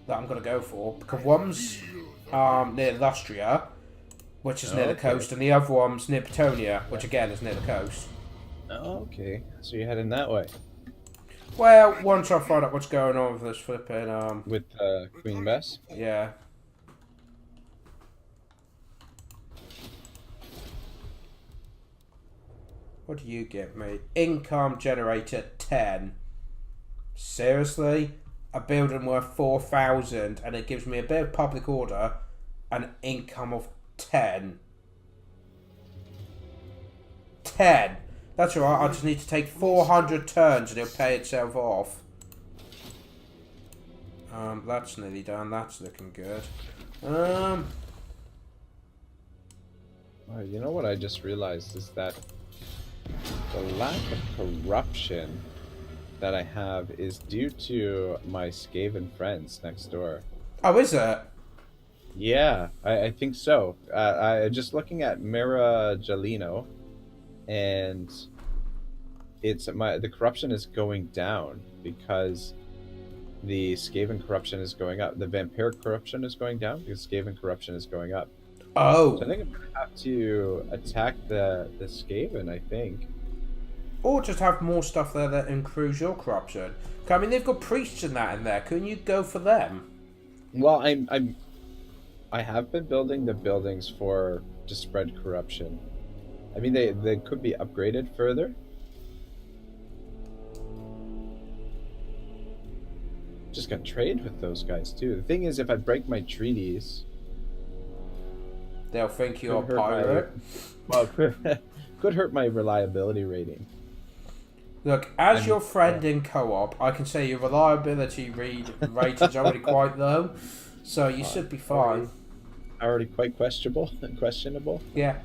that I'm gonna go for, because one's near Lustria, which is near the coast, and the other one's near Petonia, which again is near the coast. Oh, okay, so you're heading that way. Well, once I find out what's going on with this flipping with Queen Bess. Yeah. What do you give me? Income generator 10. Seriously? A building worth 4,000 and it gives me a bit of public order and income of 10. 10! That's alright, I just need to take 400 turns and it'll pay itself off. That's nearly done, that's looking good. Oh, you know what I just realized is that the lack of corruption that I have is due to my Skaven friends next door. Oh, is it? Yeah, I think so. I just looking at Mira Jalino, and the corruption is going down because the Skaven corruption is going up. The vampire corruption is going down because Skaven corruption is going up. Oh. So I think I'm gonna have to attack the Skaven, I think. Or just have more stuff there that improves your corruption. I mean, they've got priests and that in there. Couldn't you go for them? Well, I have been building the buildings to spread corruption. I mean, they could be upgraded further. Just gonna trade with those guys too. The thing is, if I break my treaties, they'll think you're a pirate. Well, could hurt my reliability rating. Look, as your friend in co-op, I can say your reliability rating's already quite low, so you should be fine. Already quite questionable. Yeah.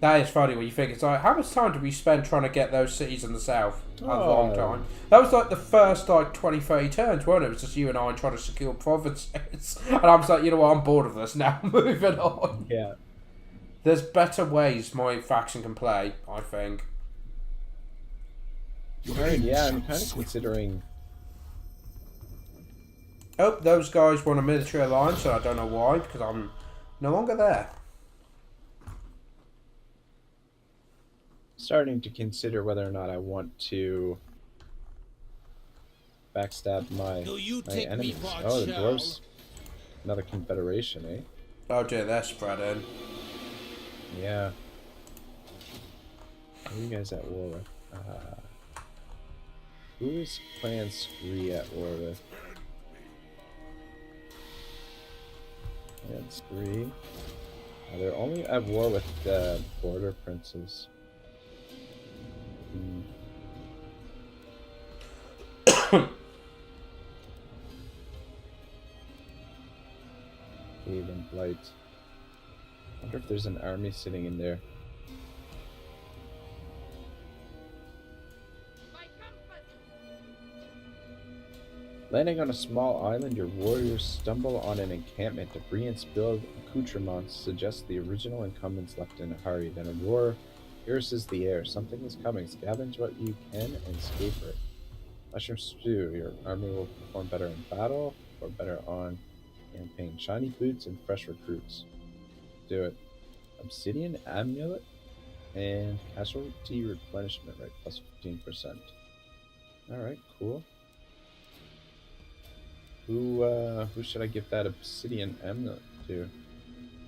That is funny when you think it's like, how much time did we spend trying to get those cities in the south? A long Oh. time. That was like the first like 20, 30 turns, weren't it? It was just you and I trying to secure provinces. And I was like, you know what, I'm bored of this now. Moving on. Yeah. There's better ways my faction can play, I think. Alright, yeah, I'm kind of considering... Oh, those guys won a military alliance, and I don't know why, because I'm no longer there. starting to consider whether or not I want to backstab my enemies. Oh, the dwarves. Another confederation, eh? Oh dear, they're spreading. Yeah. Who are you guys at war with? Who is Clan Scree at war with? Clan Scree. They're only at war with the border princes. Even Blight. I wonder if there's an army sitting in there. Landing on a small island, your warriors stumble on an encampment. Debris and spilled accoutrements suggest the original incumbents left in a hurry. Then a roar pierces the air. Something is coming. Scavenge what you can and escape it. Mushroom stew. Your army will perform better in battle or better on campaign. Shiny boots and fresh recruits. Do it. Obsidian amulet and casualty replenishment rate plus 15%. Alright, cool. Who should I give that obsidian amulet to?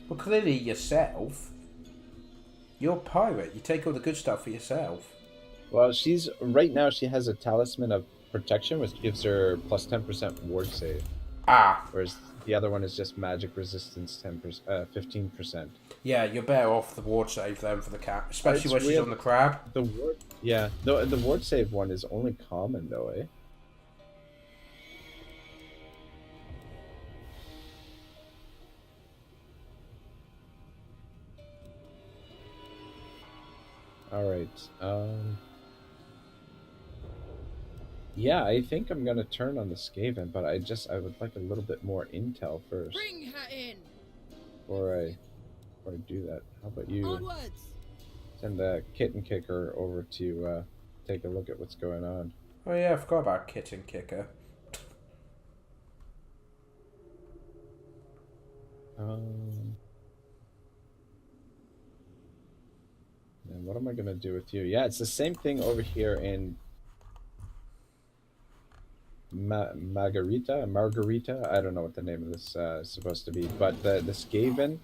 Well, clearly yourself. You're a pirate. You take all the good stuff for yourself. Well, she's right now. She has a talisman of protection, which gives her plus 10% ward save. Ah. Whereas the other one is just magic resistance 15%. Yeah, you're better off the ward save then for the cat, especially It's when she's weird. on the crab. The ward, yeah. The ward save one is only common though, eh? Alright, yeah, I think I'm gonna turn on the Skaven, but I would like a little bit more intel first Bring her in. before I do that. How about you Onwards! send the Kitten Kicker over to take a look at what's going on? Oh yeah, I forgot about Kitten Kicker. And what am I gonna do with you? Yeah, it's the same thing over here in Margarita. I don't know what the name of this is supposed to be, but the Skaven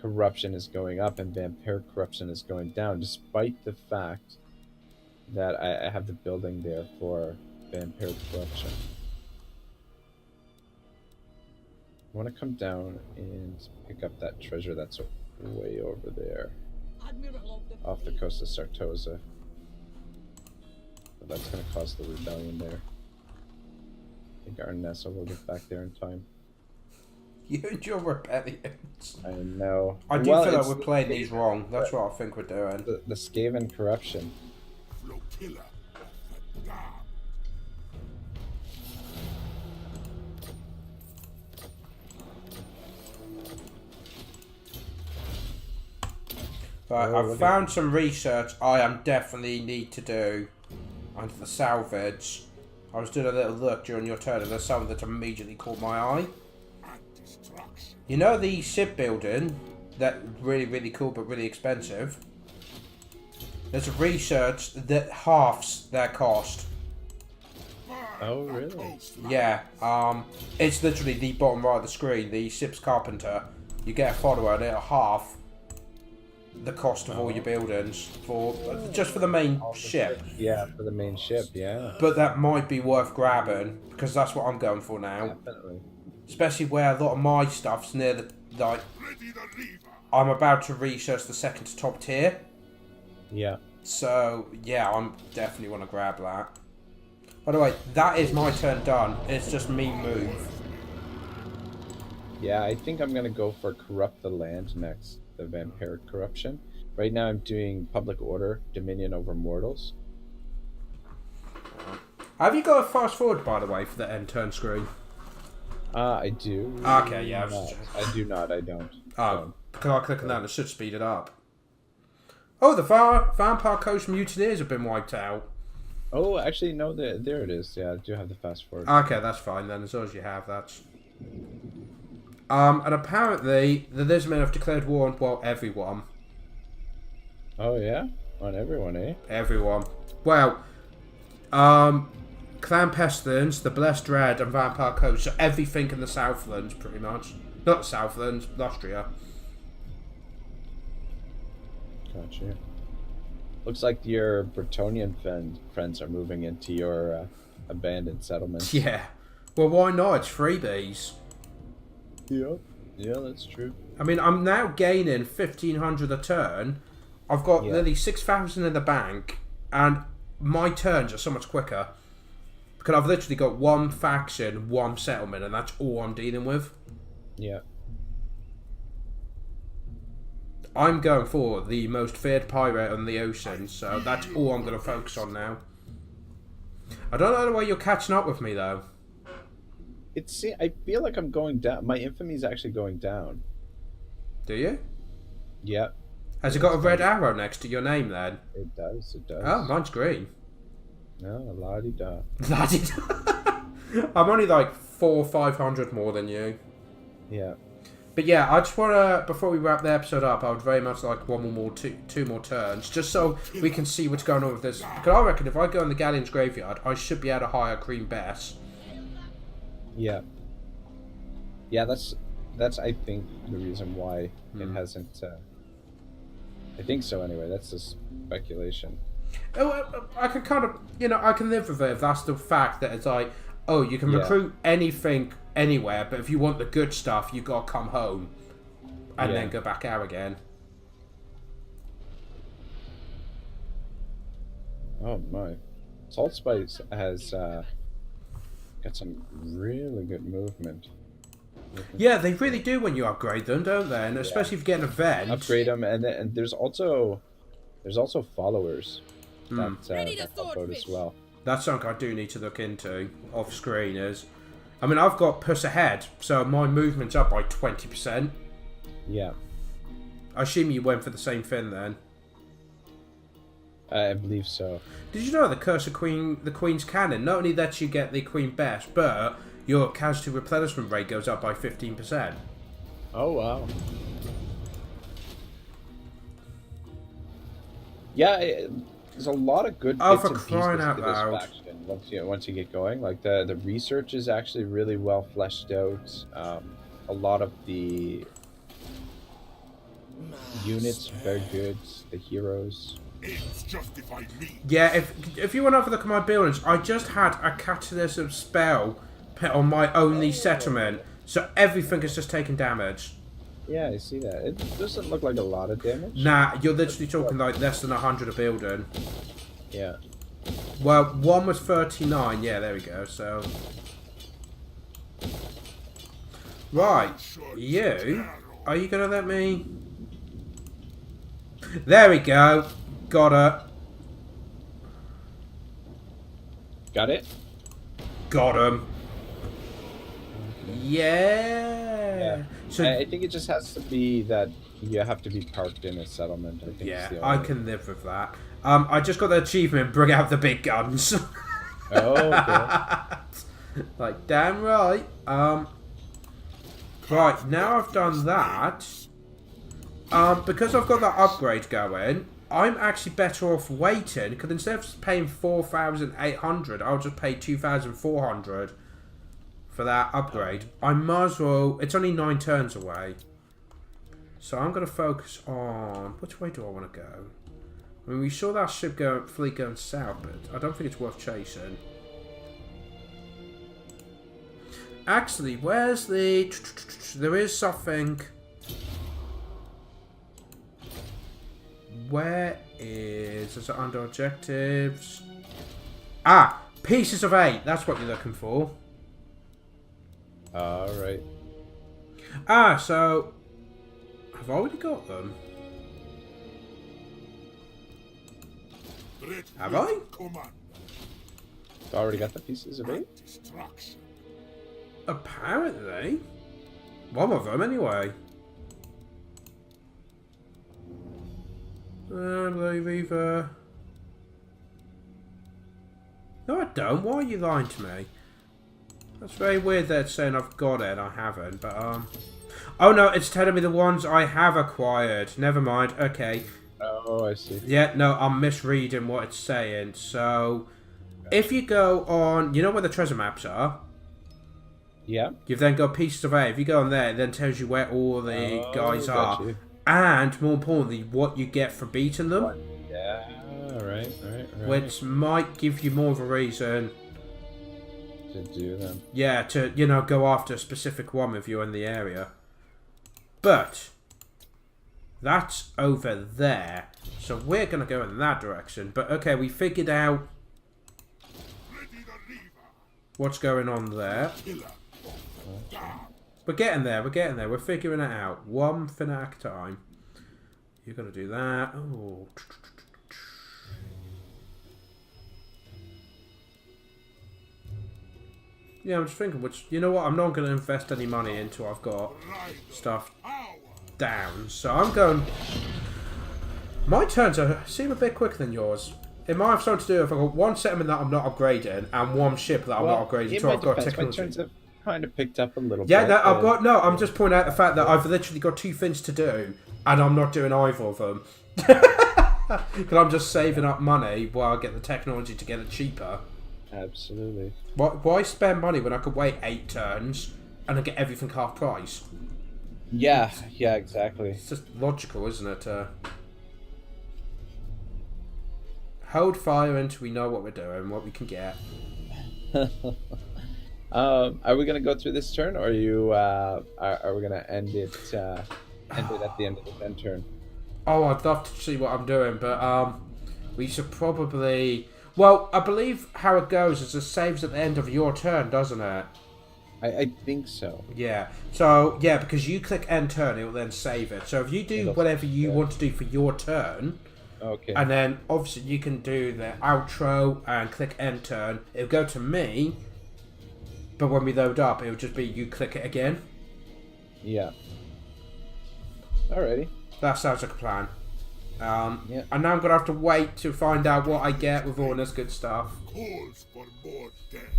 corruption is going up and vampire corruption is going down, despite the fact that I have the building there for vampire corruption. I want to come down and pick up that treasure that's way over there, off the coast of Sartosa. But that's going to cause the rebellion there. I think our Nessa will get back there in time. You and your rebellions. I know. I do Well, feel like it's we're playing these wrong. That's what I think we're doing. the Skaven corruption. Flotilla of the damned. Right, Oh, I've look found some research I am definitely need to do onto the salvage. I was doing a little look during your turn and there's something that immediately caught my eye. And destruction. You know the shipbuilding, that really, really cool but really expensive? There's a research that halves their cost. Oh, really? Yeah, it's literally the bottom right of the screen, the ship's carpenter. You get a follower and it'll half the cost of all your buildings for just for the main ship. Yeah, for the main ship, yeah. But that might be worth grabbing because that's what I'm going for now. Definitely. Especially where a lot of my stuff's near the like. Ready the reaver. I'm about to research the second to top tier. Yeah. So yeah, I'm definitely want to grab that. By the way, that is my turn done. It's just me move. Yeah, I think I'm gonna go for Corrupt the Land next, the vampire corruption. Right now I'm doing public order, dominion over mortals. Have you got a fast forward, by the way, for the end turn screen? I do. Okay, yeah. I do not. I don't. Oh, can I click on that? It should speed it up. Oh, the Vampire Coast Mutineers have been wiped out. Oh, actually, no. There it is. Yeah, I do have the fast forward. Okay, that's fine then. As long as you have that. And apparently the Lismen have declared war on, well, everyone. Oh yeah, on everyone, eh? Everyone. Well, Clan Pestilence, the Blessed Red, and Vampire Coast. So everything in the Southlands, pretty much. Not the Southlands, Austria. Gotcha. Looks like your Bretonian friends are moving into your abandoned settlement. Yeah. Well, why not? It's freebies. Yep. Yeah, that's true. I mean, I'm now gaining 1,500 a turn. I've got nearly 6,000 in the bank, and my turns are so much quicker. Because I've literally got one faction, one settlement, and that's all I'm dealing with. Yeah. I'm going for the most feared pirate on the ocean, so that's all I'm going to focus on now. I don't know the way you're catching up with me, though. I feel like I'm going down. My infamy is actually going down. Do you? Yeah. Has it got a red arrow next to your name, then? It does. It does. Oh, mine's green. No, la-di-da. I'm only like 400 or 500 more than you. Yeah. But yeah, I just want to, before we wrap the episode up, I would very much like two more turns, just so we can see what's going on with this. Because I reckon if I go in the Galleon's Graveyard, I should be able to hire Queen Bess. Yeah. Yeah, that's I think the reason why it hasn't. I think so anyway. That's just speculation. I can kind of, I can live with it if that's the fact that it's like, oh, you can recruit anything anywhere, but if you want the good stuff, you got to come home and then go back out again. Oh my. Salt Spice has got some really good movement. Yeah, they really do when you upgrade them, don't they? And especially if you get an event. Upgrade them, and there's also followers that help out as well. That's something I do need to look into off screen. I mean, I've got push ahead, so my movement's up by 20%. Yeah. I assume you went for the same thing then. I believe so. Did you know the Curse of the Queen's Cannon not only lets you get the Queen Best, but your casualty replenishment rate goes up by 15%? Oh wow. Yeah, there's a lot of good bits and pieces to this faction once you get going. Like the research is actually really well fleshed out. A lot of the units very good. The heroes. It's justified me. Yeah, if you want to have a look at my buildings, I just had a catalysm spell put on my only settlement, so everything is just taking damage. Yeah, I see that. It doesn't look like a lot of damage. Nah, you're literally talking like less than 100 a building. Yeah. Well, one was 39. Yeah, there we go. So, right, are you gonna let me? There we go. Got it. Got it? Got him. Yeah. So I think it just has to be that you have to be parked in a settlement. I think. Yeah, I can live with that. I just got the achievement. Bring out the big guns. Oh, okay. Like damn right. Right now I've done that. Because I've got that upgrade going, I'm actually better off waiting. Because instead of paying 4,800, I'll just pay 2,400 for that upgrade. I might as well. It's only 9 turns away, so I'm going to focus on which way do I want to go. I mean, we saw that fleet going south, but I don't think it's worth chasing. Actually, where's the? There is something. Where is it under objectives? Ah, pieces of 8. That's what you're looking for. Alright. Ah, so I've already got them. Have I? Command. Already got the pieces of 8? Destruction. Apparently. One of them, anyway. I believe either. No, I don't. Why are you lying to me? That's very weird that it's saying I've got it and I haven't, but, Oh, no, it's telling me the ones I have acquired. Never mind. Okay. Oh, I see. Yeah, no, I'm misreading what it's saying. So, if you go on... You know where the treasure maps are? Yeah. You've then got pieces of 8. If you go on there, it then tells you where all the guys are. You. And, more importantly, what you get for beating them. Yeah, right. Which might give you more of a reason... To do them. Yeah, to, you know, go after a specific one if you're in the area. But... That's over there. So we're going to go in that direction. But, okay, we figured out... what's going on there. We're getting there, we're figuring it out. One thing at a time. You're going to do that. Oh. Yeah, I'm just thinking, which, you know what, I'm not going to invest any money until I've got stuff down. So I'm going... My turns seem a bit quicker than yours. It might have something to do if I've got one settlement that I'm not upgrading and one ship that I'm not upgrading until I've got technology. My turns have kind of picked up a little bit. Yeah, no, I'm just pointing out the fact that I've literally got 2 things to do and I'm not doing either of them. Because I'm just saving up money while I get the technology to get it cheaper. Absolutely. Why spend money when I could wait 8 turns and I get everything half price? Yeah, exactly. It's just logical, isn't it? Hold fire until we know what we're doing, what we can get. Are we gonna go through this turn, or are you? Are we gonna end it? End it at the end of the end turn. Oh, I'd love to see what I'm doing, but we should probably. Well, I believe how it goes is it saves at the end of your turn, doesn't it? I think so. Yeah. So yeah, because you click end turn, it will then save it. So if you do whatever you want to do for your turn. Okay. And then, obviously, you can do the outro and click end turn. It'll go to me, but when we load up, it'll just be you click it again. Yeah. Alrighty. That sounds like a plan. Yeah. And now I'm going to have to wait to find out what I get with all this good stuff. Calls for more dead.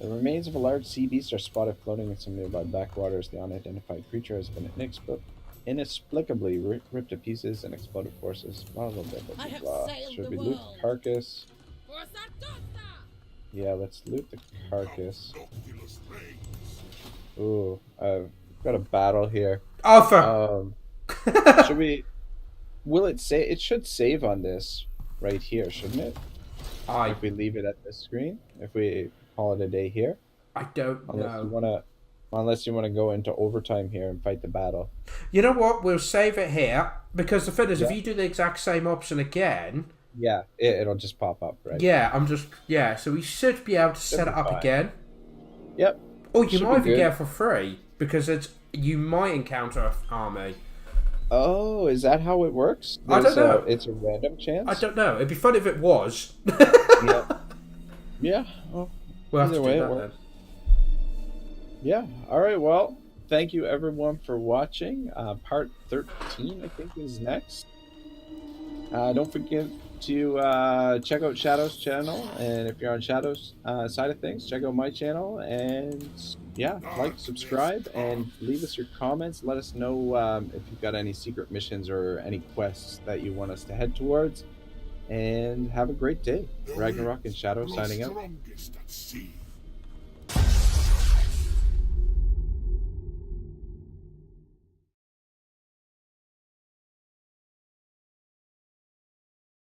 The remains of a large sea beast are spotted floating in some nearby backwaters. The unidentified creature has been inexplicably ripped to pieces and exploded forces. Blah, blah, blah, blah, I have blah. sailed Should the we loot world. the carcass? For Sartosa! Yeah, let's loot the carcass. Noctilus reigns. Ooh, I've got a battle here. Arthur! Should we... Will it say... It should save on this right here, shouldn't it? If we leave it at this screen? If we call it a day here? I don't know. Unless you want to go into overtime here and fight the battle. You know what? We'll save it here. Because the thing is, if you do the exact same option again... Yeah, it'll just pop up, right? Yeah, so we should be able to set it up again. Yep. Or you might even get it for free. Because you might encounter an army. Oh, is that how it works? I don't know. It's a random chance? I don't know. It'd be fun if it was. Yeah. Well, We'll have to either do way, that it then. works. Yeah. All right. Well, thank you everyone for watching. Part 13, I think, is next. Don't forget to check out Shadow's channel, and if you're on Shadow's side of things, check out my channel, and yeah, like, subscribe, and leave us your comments. Let us know if you've got any secret missions or any quests that you want us to head towards, and have a great day. Ragnarok and Shadow signing out. Strongest at sea.